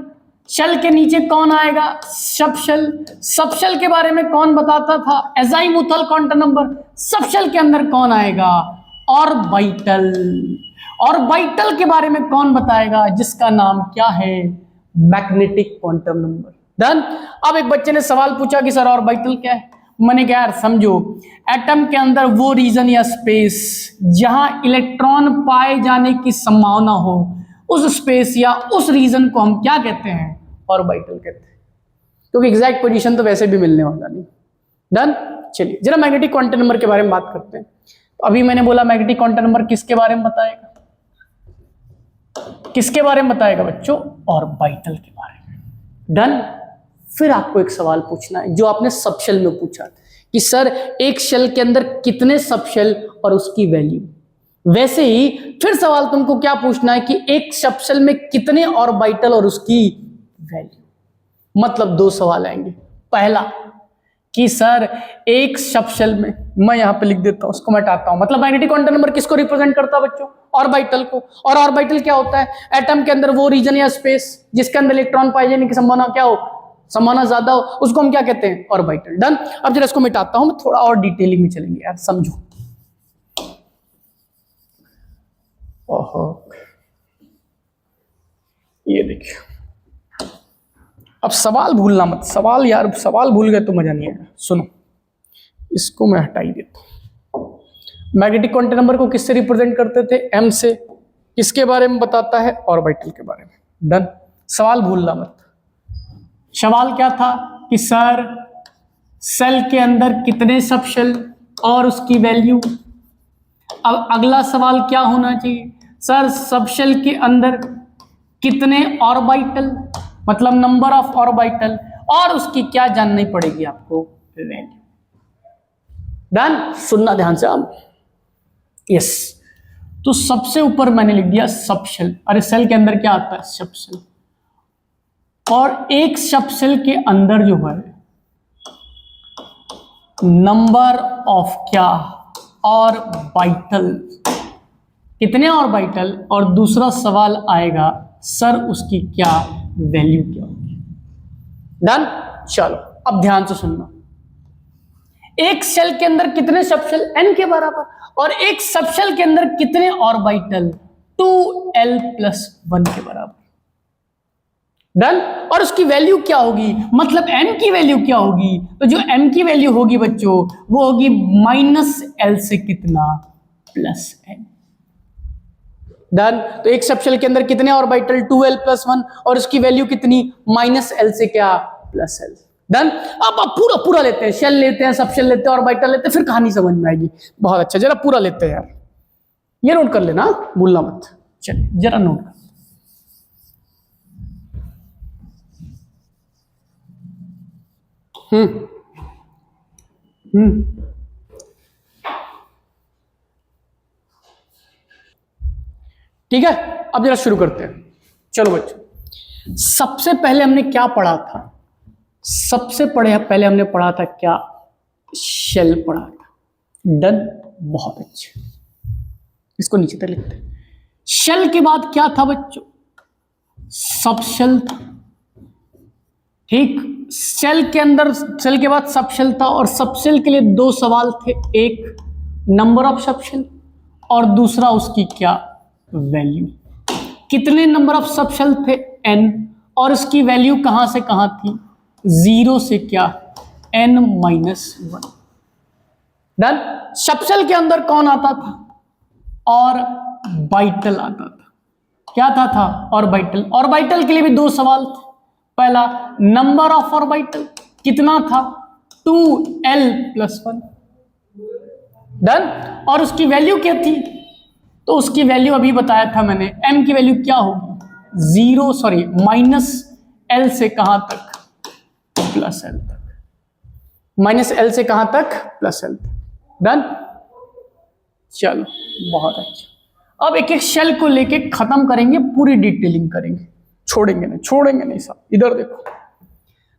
शेल के नीचे कौन आएगा? सबशेल। सबशेल के बारे में कौन बताता था? एजाइमुथल क्वांटम नंबर। सबशेल के अंदर कौन आएगा? ऑर्बिटल। ऑर्बिटल के बारे में कौन बताएगा? जिसका नाम क्या है? Magnetic quantum number. डन। अब एक बच्चे ने सवाल पूछा कि सर ऑर्बिटल क्या है? मैंने कहा यार समझो, एटम के अंदर वो रीजन या स्पेस जहां इलेक्ट्रॉन पाए जाने की संभावना हो, उस स्पेस या उस रीजन को हम क्या कहते हैं? ऑर्बिटल कहते हैं। क्योंकि एग्जैक्ट पोजीशन तो वैसे भी मिलने वाला नहीं। डन। चलिए जरा मैग्नेटिक क्वांटम नंबर के बारे में बात करते हैं। तो अभी मैंने बोला मैग्नेटिक क्वांटम नंबर किसके बारे में बताएगा? किसके बारे में बताएगा बच्चों? ऑर्बिटल के बारे में। डन। फिर आपको एक सवाल पूछना है जो आपने सबशेल में पूछा कि सर एक शेल के अंदर कितने सबशेल और उसकी वैल्यू। वैसे ही फिर सवाल तुमको क्या पूछना है कि एक सबशेल में कितने ऑर्बिटल और उसकी वैल्यू। मतलब 2 सवाल आएंगे। पहला कि सर एक सबशेल में, मैं यहां पे लिख देता हूं, उसको मैं हटाता हूं, मतलब मैग्नेटिक क्वांटम नंबर किसको रिप्रेजेंट करता है बच्चों? ऑर्बिटल को। और ऑर्बिटल क्या होता है? एटम के अंदर वो रीजन या स्पेस जिसके अंदर इलेक्ट्रॉन पाए जाने की संभावना क्या हो? संभावना ज्यादा हो, उसको हम क्या कहते हैं? ऑर्बिटल। डन। अब जरा इसको मिटाता हूं, मैं थोड़ा और डिटेलिंग में चलेंगे यार, समझो। ओहो, ये देखिए। अब सवाल भूलना मत, सवाल यार, सवाल भूल गए तो मजा नहीं आएगा। सुनो, इसको मैं हटा ही देता हूं। मैग्नेटिक क्वांटम नंबर को किससे रिप्रेजेंट करते थे? m से। किसके बारे में बताता है? ऑर्बिटल के बारे में। डन। सवाल भूलना मत। सवाल क्या था कि सर सेल के अंदर कितने सबशेल और उसकी वैल्यू। अब अगला सवाल क्या होना चाहिए सर, सबशेल के अंदर कितने ऑर्बिटल, मतलब नंबर ऑफ ऑर्बिटल, और उसकी क्या जाननी पड़ेगी आपको, वैल्यू। डन, सुनना ध्यान से आप। यस, तो सबसे ऊपर मैंने लिख दिया सबशेल। अरे सेल के अंदर क्या आता है, सबशेल। और एक सबशेल के अंदर जो है नंबर ऑफ क्या, ऑर्बिटल, कितने ऑर्बिटल, और दूसरा सवाल आएगा सर उसकी क्या वैल्यू क्या होगी। डन, चलो अब ध्यान से सुनना। एक शेल के अंदर कितने सबशेल, n के बराबर, और एक सबशेल के अंदर कितने ऑर्बिटल, 2l+1 के बराबर। डन, और उसकी वैल्यू क्या होगी, मतलब m की वैल्यू क्या होगी, तो जो m की वैल्यू होगी बच्चों वो होगी -l से कितना, +n। डन, तो एक सबशेल के अंदर कितने ऑर्बिटल, 2l+1, और उसकी वैल्यू कितनी, -l से क्या, +l। डन, अब पूरा पूरा लेते हैं, शेल लेते हैं, सबशेल लेते हैं, ऑर्बिटल लेते हैं, फिर कहानी समझ में आएगी। बहुत अच्छा, जरा पूरा लेते हैं यार, ये नोट कर लेना, भूलना मत। चलिए जरा नोट कर। ठीक है, अब जरा शुरू करते हैं। चलो बच्चों, सबसे पहले हमने क्या पढ़ा था, सबसे पहले हमने पढ़ा था क्या, शेल पढ़ा था। डन, बहुत अच्छे, इसको नीचे तक लिखते हैं। शेल के बाद क्या था बच्चों, सबशेल था। ठीक, शेल के अंदर, शेल के बाद सबशेल था, और सबशेल के लिए दो सवाल थे, एक नंबर ऑफ सबशेल और दूसरा उसकी क्या वैल्यू। कितने नंबर ऑफ सबशेल थे, n, और उसकी वैल्यू कहां से कहां थी, 0 से क्या, n-1। डन, सबशेल के अंदर कौन आता था, ऑर्बिटल आता था। क्या था ऑर्बिटल। ऑर्बिटल के लिए भी दो सवाल थे। पहला नंबर ऑफ ऑर्बिटल कितना था, 2l+1। डन, और उसकी वैल्यू क्या थी, तो उसकी वैल्यू अभी बताया था मैंने, m की वैल्यू क्या होगी, -l से कहां तक, +l तक, -l से कहां तक, +l तक। डन, चलो बहुत अच्छा। अब एक एक शेल को लेके खत्म करेंगे, पूरी डिटेलिंग करेंगे, छोड़ेंगे नहीं साहब। इधर देखो,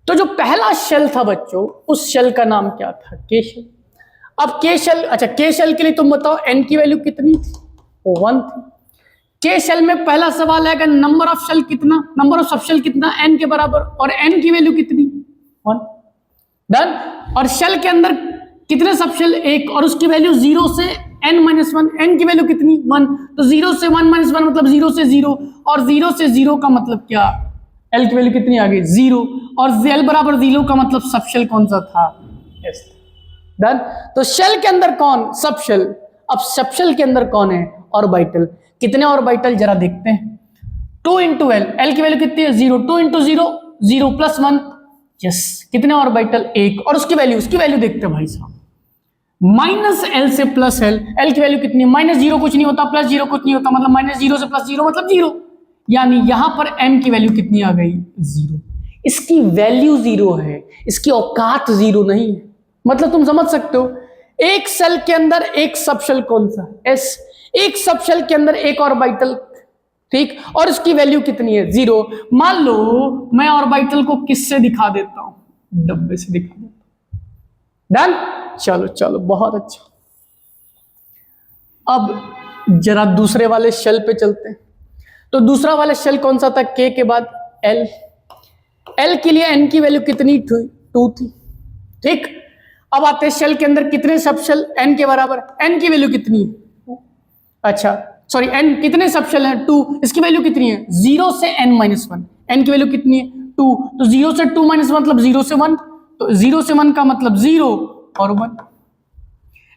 तो जो पहला शेल था बच्चों, उस शेल का नाम क्या था, के शेल। अब के शेल, अच्छा के शेल के लिए तुम बताओ n की वैल्यू कितनी थी, 1 थी। के शेल में पहला सवाल है नंबर ऑफ शेल कितना, नंबर ऑफ सबशेल कितना, n के बराबर, और n की वैल्यू कितनी, 1। डन, और शेल के अंदर कितने सबशेल, एक, और उसकी वैल्यू 0 से n-1, n की वैल्यू कितनी, 1, तो 0 से 1 - 1 मतलब 0 से 0, और 0 से 0 का मतलब क्या, l की वैल्यू कितनी आ गई, 0, और l बराबर 0 का मतलब सबशेल कौन सा था, s। डन, तो शेल के अंदर कौन, सबशेल। अब सबशेल के अंदर कौन है, ऑर्बिटल। कितने ऑर्बिटल जरा देखते हैं, 2 × l, l की वैल्यू कितनी है, 0, 2 × 0, 0 + 1, यस, कितने ऑर्बिटल, 1, और उसकी वैल्यू देखते हैं भाई साहब, -l से +l, l की वैल्यू कितनी, -0 कुछ नहीं होता, +0 कुछ नहीं होता, मतलब -0 से +0 मतलब 0, यानी यहां पर m की वैल्यू कितनी आ गई, 0। इसकी वैल्यू 0 है, इसकी औकात 0 नहीं है। मतलब तुम समझ सकते हो, एक सेल के अंदर एक सबशेल कौन सा, s, एक सबशेल के अंदर एक ऑर्बिटल, ठीक, और उसकी वैल्यू कितनी है, 0। मान लो मैं ऑर्बिटल को किससे दिखा देता हूं, डब्बे से दिखा देता हूं। डन, चलो बहुत अच्छा। अब जरा दूसरे वाले शेल पे चलते हैं। तो दूसरा वाला शेल कौन सा था, के के बाद l। l के लिए n की वैल्यू कितनी थी, 2 थी, ठीक। अब आते हैं शेल के अंदर कितने सबशेल, n के बराबर, n की वैल्यू कितनी है, अच्छा सॉरी, n कितने सबशेल हैं, 2, इसकी वैल्यू कितनी है, 0 से n-1, n की वैल्यू कितनी है, 2, तो 0 से 2 - 1 मतलब 0 से 1, तो 0 से 1 का मतलब 0 और 1।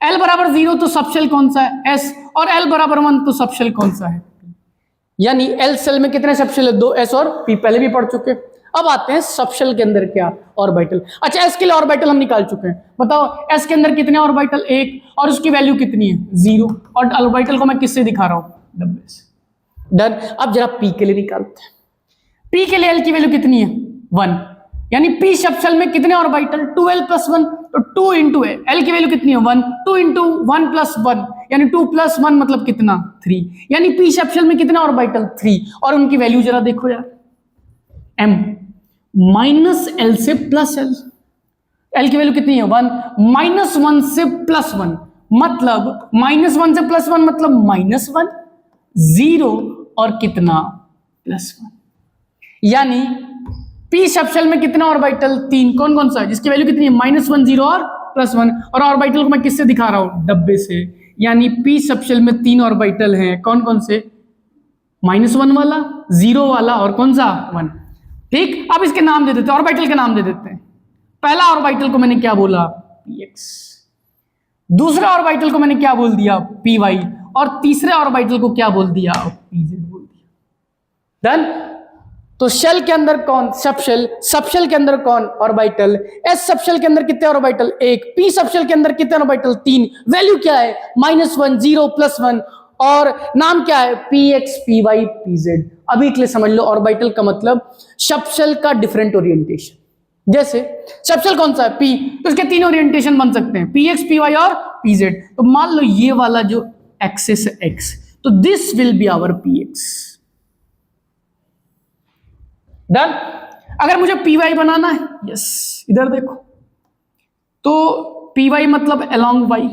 l बराबर 0 तो सबशेल कौन सा है, s, और l बराबर 1 तो सबशेल कौन सा है, यानी l शेल में कितने सबशेल है, 2, s और p, पहले भी पढ़ चुके। अब आते हैं सबशेल के अंदर क्या ऑर्बिटल। अच्छा, एस के लिए ऑर्बिटल हम निकाल चुके हैं, बताओ एस के अंदर कितने ऑर्बिटल, एक, और उसकी वैल्यू कितनी है 0, और ऑर्बिटल को मैं किससे दिखा रहा हूं, डब्बे से। डन। अब जरा पी के लिए निकालते हैं। पी के लिए एल की वैल्यू कितनी है 1, यानी पी सबशेल में कितने ऑर्बिटल 2l + 1, तो 2 इंटू एल की वैल्यू कितनी है 1, 2 इंटू 1 + 1 यानी 2 + 1 मतलब कितना 3, यानी पी सबशेल में कितने ऑर्बिटल 3, और उनकी वैल्यू जरा देखो यार, m -l से +l, l की वैल्यू कितनी है 1, -1 से +1 मतलब -1 से +1 मतलब -1, 0 और कितना +1, यानी पी सबशेल में कितना ऑर्बिटल 3, कौन कौन सा है, जिसकी वैल्यू कितनी है -1, 0 और +1, और ऑर्बिटल को मैं किससे दिखा रहा हूं, डब्बे से, यानी पी सबशेल में 3 ऑर्बिटल हैं, कौन कौन से, -1 वाला, 0 वाला और कौन सा 1। ठीक, अब इसके नाम दे देते हैं, ऑर्बिटल के नाम दे देते हैं। पहला ऑर्बिटल को मैंने क्या बोला px, दूसरा ऑर्बिटल को मैंने क्या बोल दिया py, और तीसरे ऑर्बिटल को क्या बोल दिया pz बोल दिया। डन। तो शेल के अंदर कौन, सबशेल के अंदर कौन ऑर्बिटल, एस सबशेल के अंदर कितने ऑर्बिटल 1, पी सबशेल के अंदर कितने ऑर्बिटल 3, वैल्यू क्या है -1, 0 +1, और नाम क्या है px, py, pz। अभी के लिए समझ लो ऑर्बिटल का मतलब सबशेल का डिफरेंट ओरिएंटेशन। जैसे सबशेल कौन सा है p, तो इसके 3 ओरिएंटेशन बन सकते हैं px, py और pz। तो मान लो ये वाला जो एक्सिस है x, तो this will be our px। Done. अगर मुझे py बनाना है, यस इधर देखो, तो py मतलब अलोंग y,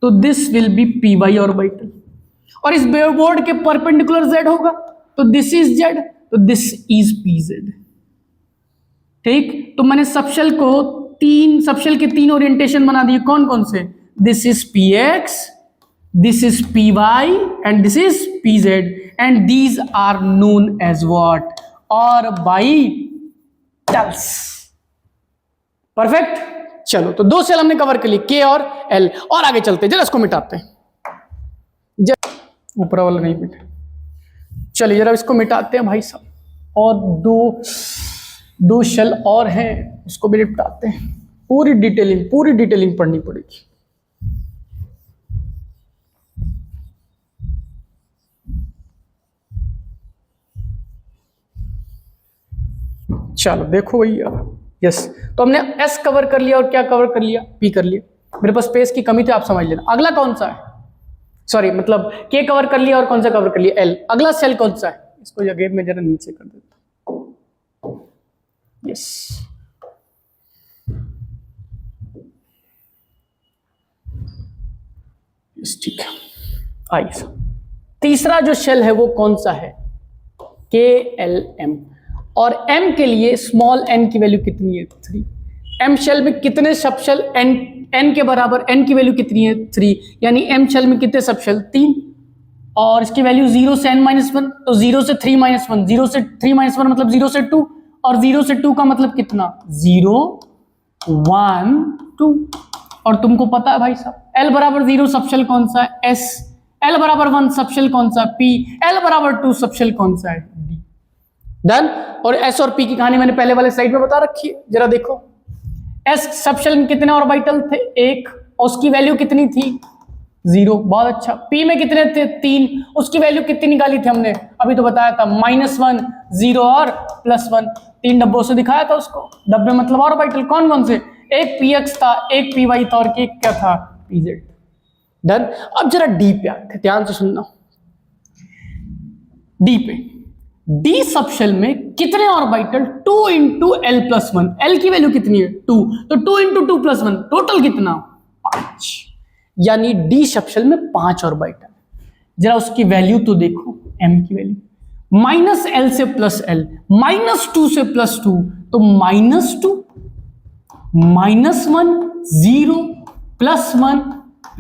तो this will B py orbital, और इस बोर्ड के परपेंडिकुलर z होगा, तो दिस इज z, तो दिस इज pz। ठीक, तो मैंने सबशेल के 3 ओरिएंटेशन बना दिए, कौन कौन से, this is px, this is py and this is pz, and these are known as what, orbitals. Perfect. चलो, तो 2 सेल हमने कवर कर लिए, k और l, और आगे चलते हैं, जरा इसको मिटाते हैं, ऊपर वाला नहीं मिटा, चलिए जरा इसको मिटाते हैं भाई साहब, और दो शेल और हैं, उसको भी निपटाते हैं। पूरी डिटेलिंग पढ़नी पड़ेगी। चलो देखो भैया, यस, तो हमने एस कवर कर लिया, और क्या कवर कर लिया, पी कर लिया। मेरे पास स्पेस की कमी थी, आप समझ लेना। अगला कौन सा है, सॉरी मतलब के कवर कर लिया, और कौन सा कवर कर लिया, एल। अगला सेल कौन सा है, इसको जगह में जरा नीचे कर देता हूं, यस। ठीक है, आइए, तीसरा जो शेल है वो कौन सा है, के एल एम, और m के लिए स्मॉल n की वैल्यू कितनी है 3। m शेल में कितने सबशेल, n के बराबर n की वैल्यू कितनी है 3, यानी m शेल में कितने सबशेल 3, और इसकी वैल्यू 0 से n-1, तो 0 से 3-1, 0 से 3-1 मतलब 0 से 2, और 0 से 2 का मतलब कितना 0 1 2, और तुमको पता है भाई साहब l बराबर 0 सबशेल कौन सा है s, l बराबर 1 सबशेल कौन सा p, l बराबर 2 सबशेल कौन सा है d। डन। और s और p की कहानी मैंने पहले वाले स्लाइड में बता रखी है, जरा देखो। s सबशेल में कितने ऑर्बिटल थे 1, और उसकी वैल्यू कितनी थी 0, बहुत अच्छा। p में कितने थे 3, उसकी वैल्यू कितनी निकाली थी हमने, अभी तो बताया था -1 0 और +1, 3 डब्बों से दिखाया था उसको। डब्बे मतलब ऑर्बिटल कौन कौन से, एक px था, एक py था, और एक क्या था pz। डन। अब जरा d पे आते हैं, ध्यान से सुनना। d पे, d सबशेल में कितने ऑर्बिटल 2 इंटू l + 1, l की वैल्यू कितनी है 2, तो 2 इंटू 2 + 1 टोटल कितना 5, यानी d सबशेल में 5 ऑर्बिटल। जरा उसकी वैल्यू तो देखो, m की वैल्यू -l से +l, -2 से +2, तो -2 -1 0 +1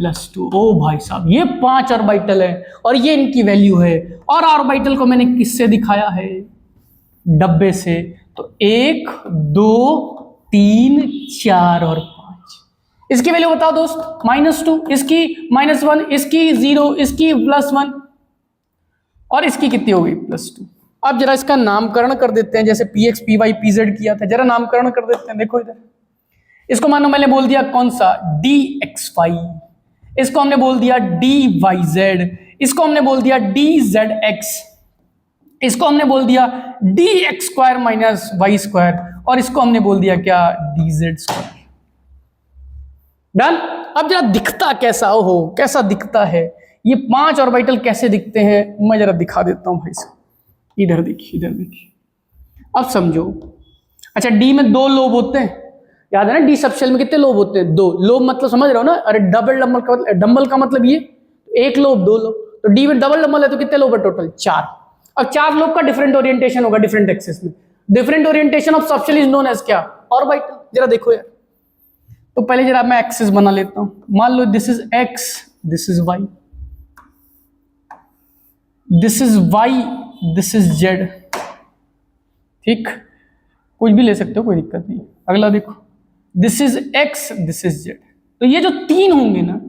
+2। ओ भाई साहब, ये 5 ऑर्बिटल है, और ये इनकी वैल्यू है, और ऑर्बिटल को मैंने किससे दिखाया है, डब्बे से। तो 1 2 3 4 और 5, इसकी वैल्यू बताओ दोस्त, -2, इसकी -1, इसकी 0, इसकी +1, और इसकी कितनी होगी +2। अब जरा इसका नामकरण कर देते हैं, जैसे p x p y p z किया था, जरा नामकरण कर देते हैं। देखो इधर, इसको मानो मैंने बोल दिया कौन सा, डी एक्स वाई, इसको हमने बोल दिया डी वाई जेड, इसको हमने बोल दिया डी जेड एक्स, इसको हमने बोल दिया d x square minus y square, और इसको हमने बोल दिया क्या, डी जेड स्क्वायर। डन। अब जरा दिखता कैसा हो, कैसा दिखता है ये 5 ऑर्बिटल कैसे दिखते हैं, मैं जरा दिखा देता हूं भाई साहब। इधर देखिए, इधर देखिए, अब समझो। अच्छा, डी में 2 लोब होते हैं, याद है ना, डी सबशेल में कितने लोब होते हैं, 2 लोब, मतलब समझ रहे हो ना, अरे डबल का मतलब ये 1 लोब 2 लोब, तो डी में डबल डबल है तो कितने लोब है टोटल, 4। अब 4 लोब का डिफरेंट ओरिएंटेशन होगा डिफरेंट एक्सिस में। Different orientation of subshell is known as क्या, ऑर्बिटल। जरा देखो यार, तो पहले जरा मैं एक्सिस बना लेता हूं, मान लो this is X, this is Y, this is Y, this is Z, ठीक, कुछ भी ले सकते हो, कोई दिक्कत नहीं। अगला देखो, this is X, this is Z, तो ये जो 3 होंगे ना,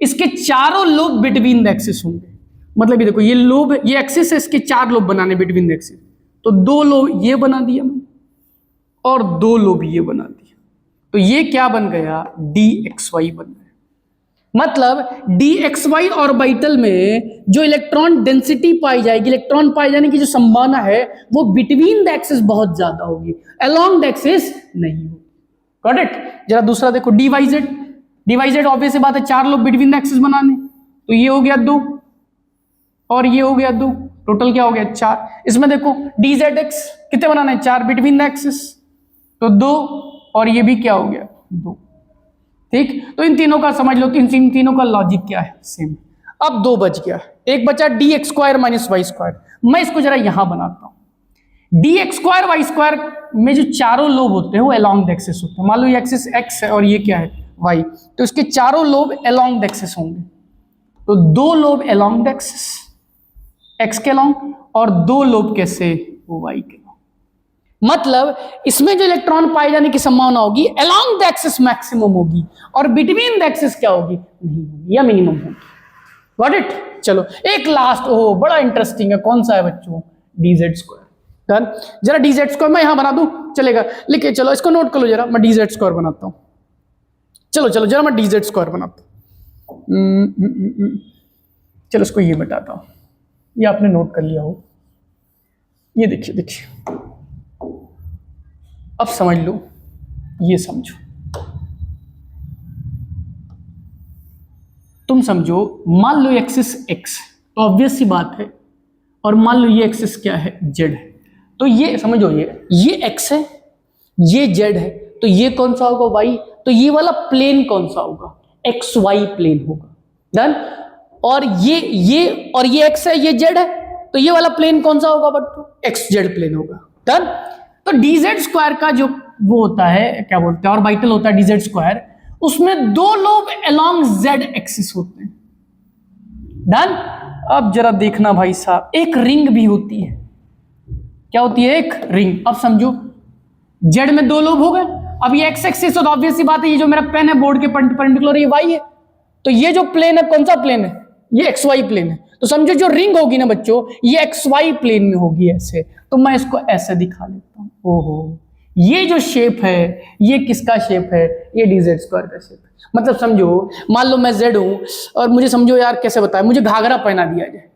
इसके चारों लोब बिटवीन द एक्सिस होंगे। मतलब ये देखो, ये लोब, ये एक्सिस है, इसके 4 लोब बनाने बिटवीन द एक्सिस, तो 2 लोब ये बना दिया मैंने और 2 लोब ये बना दिया, तो ये क्या बन गया, डी एक्स वाई बन गया। मतलब डी एक्स वाई ऑर्बिटल में जो इलेक्ट्रॉन डेंसिटी पाई जाएगी, इलेक्ट्रॉन पाए जाने की जो संभावना है, वो बिटवीन द एक्सिस बहुत ज्यादा होगी, अलोंग द एक्सिस नहीं होगी। Got it. जरा दूसरा देखो, d y z, d y z obvious बात है 4 लोग बिटवीन द एक्सिस बनाने, तो ये हो गया 2 और ये हो गया 2, टोटल क्या हो गया 4। इसमें देखो डी जेड एक्स कितने बनाना है, 4 बिटवीन द एक्सिस, तो 2 और ये भी क्या हो गया 2, ठीक। तो इन तीनों का समझ लो, इन तीनों का लॉजिक क्या है, सेम। अब 2 बच गया, एक बचा d x square minus y square. मैं इसको जरा यहां बनाता हूं। D x square y square में जो चारों लोब होते हैं वो अलोंग द एक्सिस होते हैं। मान लो ये एक्सिस एक्स है और ये क्या है वाई, तो इसके चारों लोब अलोंग द एक्सिस होंगे, तो 2 lobe along the axis x के अलोंग और 2 लोब कैसे, वो वाई के। मतलब इसमें जो इलेक्ट्रॉन पाए जाने की संभावना होगी अलोंग द एक्सिस मैक्सिमम होगी, और बिटवीन द एक्सिस क्या होगी, नहीं होगी या मिनिमम होगी। Got it. चलो एक लास्ट, ओह बड़ा इंटरेस्टिंग है, कौन सा है बच्चों, डीजेड स्क्वायर। डन। जरा डीजेड स्क्वायर मैं यहां बना दूं, चलेगा, लिखे, चलो इसको नोट कर लो जरा, मैं डीजेड स्क्वायर बनाता हूं। चलो चलो जरा मैं डीजेड स्क्वायर बनाता हूं। चलो इसको ये बताता हूं, ये आपने नोट कर लिया हो, ये देखिए देखिए, अब समझ लो, ये समझो, तुम समझो, मान लो एक्सिस एक्स, तो ऑब्वियस सी बात है, और मान लो ये एक्सिस क्या है, जेड है, तो ये समझो, ये एक्स है, ये जेड है, तो ये कौन सा होगा, वाई, तो ये वाला प्लेन कौन सा होगा, एक्स वाई प्लेन होगा। डन। और ये एक्स है, ये जेड है, तो ये वाला प्लेन कौन सा होगा बट्टू, एक्स जेड प्लेन होगा। डन। तो डीजेड स्क्वायर का जो वो होता है, क्या बोलते हैं, ऑर्बिटल होता है डीजेड स्क्वायर, उसमें 2 लोब अलोंग जेड एक्सिस होते हैं। डन। अब जरा देखना भाई साहब, एक रिंग भी होती है, क्या होती है, एक रिंग। अब समझो जेड में 2 लोब हो गए, अब ये एक्स एक्सिस, तो ऑब्वियस सी बात है, ये जो मेरा पेन है बोर्ड के परपेंडिकुलर, ये वाई है, तो ये जो प्लेन है कौन सा प्लेन है, ये एक्स वाई प्लेन है, तो समझो जो रिंग होगी ना बच्चों, ये एक्स वाई प्लेन में होगी ऐसे, तो मैं इसको ऐसे दिखा लेता हूं। ओहो, ये जो शेप है, ये किसका शेप है, ये डीजेड स्क्वायर का शेप है। मतलब समझो, मान लो मैं जेड हूं और मुझे समझो यार कैसे बताएं, मुझे घाघरा पहना दिया जाए,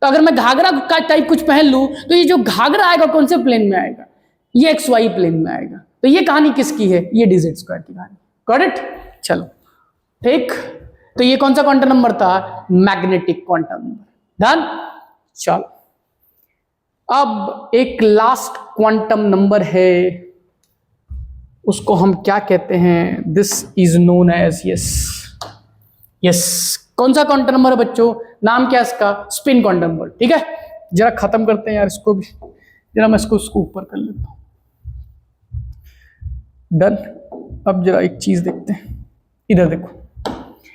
तो अगर मैं घाघरा का टाइप कुछ पहन लूं, तो ये जो घाघरा आएगा कौन से प्लेन में आएगा, ये एक्स वाई प्लेन में आएगा। तो ये कहानी किसकी है, ये डीजेड स्क्वायर की कहानी। Got it. चलो ठीक, तो ये कौन सा क्वांटम नंबर था, मैग्नेटिक क्वांटम नंबर। डन। चलो अब एक लास्ट क्वांटम नंबर है, उसको हम क्या कहते हैं, this is known as yes. कौन सा क्वांटम नंबर है बच्चों, नाम क्या है इसका, स्पिन क्वांटम नंबर। ठीक है, जरा खत्म करते हैं यार इसको भी, जरा मैं इसको ऊपर कर लेता हूं। डन। अब जरा एक चीज देखते हैं, इधर देखो,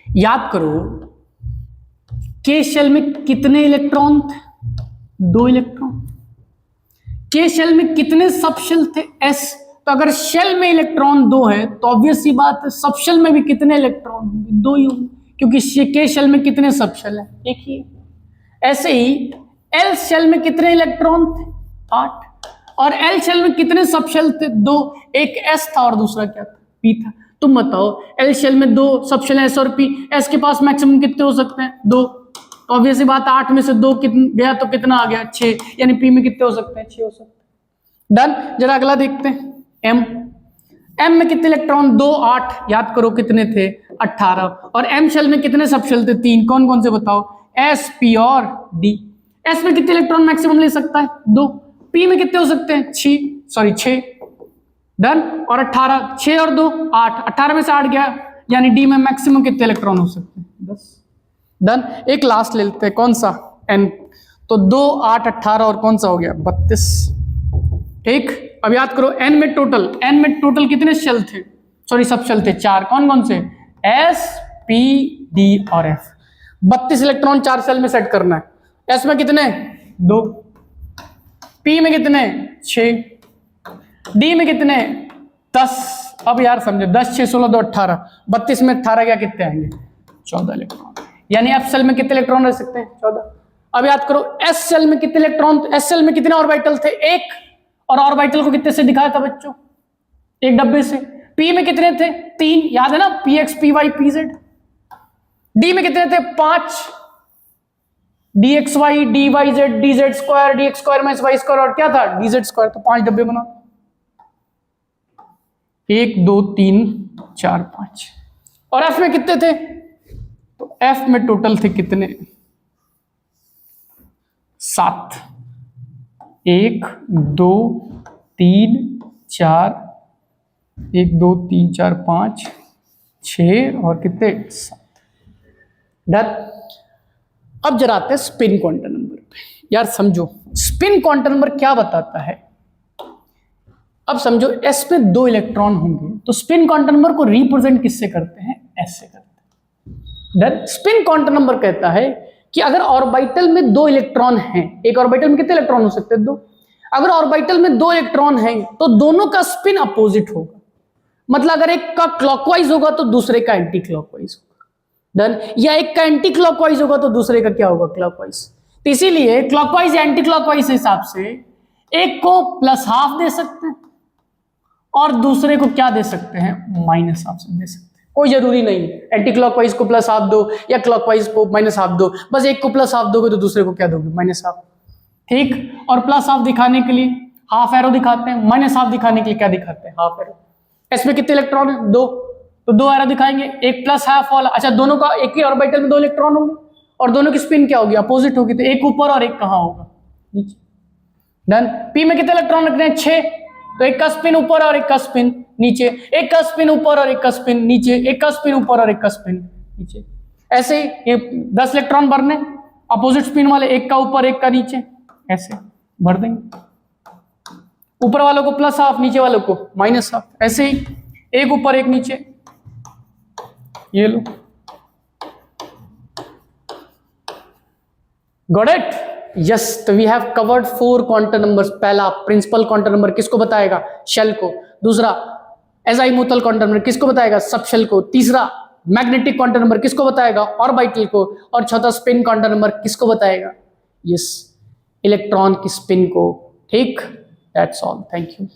याद करो के शेल में कितने इलेक्ट्रॉन थे, 2 इलेक्ट्रॉन। के शेल में कितने सब शेल थे, एस। तो अगर शेल में इलेक्ट्रॉन 2 है तो ऑब्वियस सी बात है सब शेल में भी कितने इलेक्ट्रॉन होंगे, 2 ही होंगे, क्योंकि के शेल में कितने सब शेल है, एक ही। ऐसे ही एल शेल में कितने इलेक्ट्रॉन थे? 8। और एल शेल में कितने सब शेल थे? 2। एक एस था और दूसरा क्या था? पी था। तुम बताओ, एल शेल में 2 सब शेल एस और पी, एस के पास मैक्सिमम कितने हो सकते हैं? 2। ऑब्वियस ही बात, 8 में से 2 गया तो कितना आ गया? 6। यानी पी में कितने हो सकते हैं? 6 हो सकते हैं। डन। जरा अगला देखते हैं, एम। एम में कितने इलेक्ट्रॉन? 2, 8। याद करो कितने थे? 18। और एम शेल में कितने सब शेल थे? 3। कौन कौन से बताओ? एस, पी और डी। एस में कितने इलेक्ट्रॉन मैक्सिमम ले सकता है? 2। पी में कितने हो सकते हैं? 6। डन। और 18, 6 और 2 8, 18 में से 8 गया, यानी डी में मैक्सिमम कितने इलेक्ट्रॉन हो सकते हैं? 10। डन। एक लास्ट ले लेते हैं, कौन सा? एन। तो 2, 8, 18 और कौन सा हो गया? 32। ठीक। अब याद करो, एन में टोटल कितने शेल थे? सॉरी, सब शेल थे 4। कौन कौन से? एस, पी, डी और एफ। 32 इलेक्ट्रॉन 4 सेल में सेट करना है। एस में कितने? 2। पी में कितने? 6। डी में कितने? 10। अब यार समझो, 10, 6, 16, 2, 18। 32 में 18 क्या कितने आएंगे? 14 इलेक्ट्रॉन। यानी एफ सेल में कितने इलेक्ट्रॉन रह सकते हैं? 14। अब याद करो, एस सेल में कितने इलेक्ट्रॉन? एस सेल में कितने ऑर्बिटल थे? 1। और ऑर्बिटल को कितने से दिखाया था बच्चों? एक डब्बे से। पी में कितने थे? 3। याद है ना? P x, p y, p z. D में कितने थे? 5। D x y, d y z, d z square, d x square minus y square, और क्या था? D z square. तो 5 डब्बे बना। 1, 2, 3, 4, 5। और एफ में कितने थे? तो एफ में टोटल थे कितने? 7। 1, 2, 3, 4, 1, 2, 3, 4, 5, 6 और कितने? 7। डन। अब जरा आते हैं स्पिन क्वांटम नंबर पे। यार समझो, स्पिन क्वांटम नंबर क्या बताता है? अब समझो, एस में 2 इलेक्ट्रॉन होंगे, तो स्पिन क्वांटम नंबर को रिप्रेजेंट किससे करते हैं? एस से करते हैं। डन। स्पिन क्वांटम नंबर कहता है कि अगर ऑर्बिटल में 2 इलेक्ट्रॉन हैं, एक ऑर्बिटल में कितने इलेक्ट्रॉन हो सकते हैं? 2। अगर ऑर्बिटल में 2 इलेक्ट्रॉन हैं तो दोनों का स्पिन अपोजिट होगा। मतलब अगर एक का क्लॉकवाइज होगा तो दूसरे का एंटी क्लॉकवाइज होगा। डन। या एक का एंटी क्लॉकवाइज होगा तो दूसरे का क्या होगा? क्लॉकवाइज। तो इसीलिए क्लॉकवाइज या एंटी क्लॉकवाइज के हिसाब से एक को +½ दे सकते हैं और दूसरे को क्या दे सकते हैं? -½ दे सकते हैं। कोई जरूरी नहीं एंटी क्लॉकवाइज को +½ दो या क्लॉकवाइज को -½ दो, बस एक को +½ दोगे तो दूसरे को क्या दोगे? -½ ठीक। और +½ दिखाने के लिए हाफ एरो दिखाते हैं, -½ दिखाने के लिए क्या दिखाते हैं? Half arrow. एस में कितने इलेक्ट्रॉन है? 2। तो 2 एरो दिखाएंगे, एक +½ वाला। अच्छा, दोनों का एक ही ऑर्बिटल में 2 इलेक्ट्रॉन होंगे और दोनों की स्पिन क्या होगी? अपोजिट होगी। तो एक ऊपर और एक कहां होगा? नीचे। डन। पी में कितने इलेक्ट्रॉन रखने हैं? 6। तो एक का स्पिन ऊपर और एक का स्पिन नीचे, एक का स्पिन ऊपर और एक का स्पिन नीचे, एक का स्पिन ऊपर और एक का स्पिन नीचे। ऐसे ही ये 10 इलेक्ट्रॉन भरने, अपोजिट स्पिन वाले, एक का ऊपर एक का नीचे, ऐसे भर देंगे। ऊपर वालों को +½ नीचे वालों को -½ ऐसे ही एक ऊपर एक नीचे। ये लो, गॉट इट? यस। तो we have covered 4 quantum numbers. पहला प्रिंसिपल क्वांटम नंबर किसको बताएगा? शेल को। दूसरा एजाइमुथल क्वांटम नंबर किसको बताएगा? सब शेल को। तीसरा मैग्नेटिक क्वांटम नंबर किसको बताएगा? ऑर्बिटल को। और चौथा स्पिन क्वांटम नंबर किसको बताएगा? यस, इलेक्ट्रॉन की स्पिन को। ठीक, दैट्स ऑल, थैंक यू।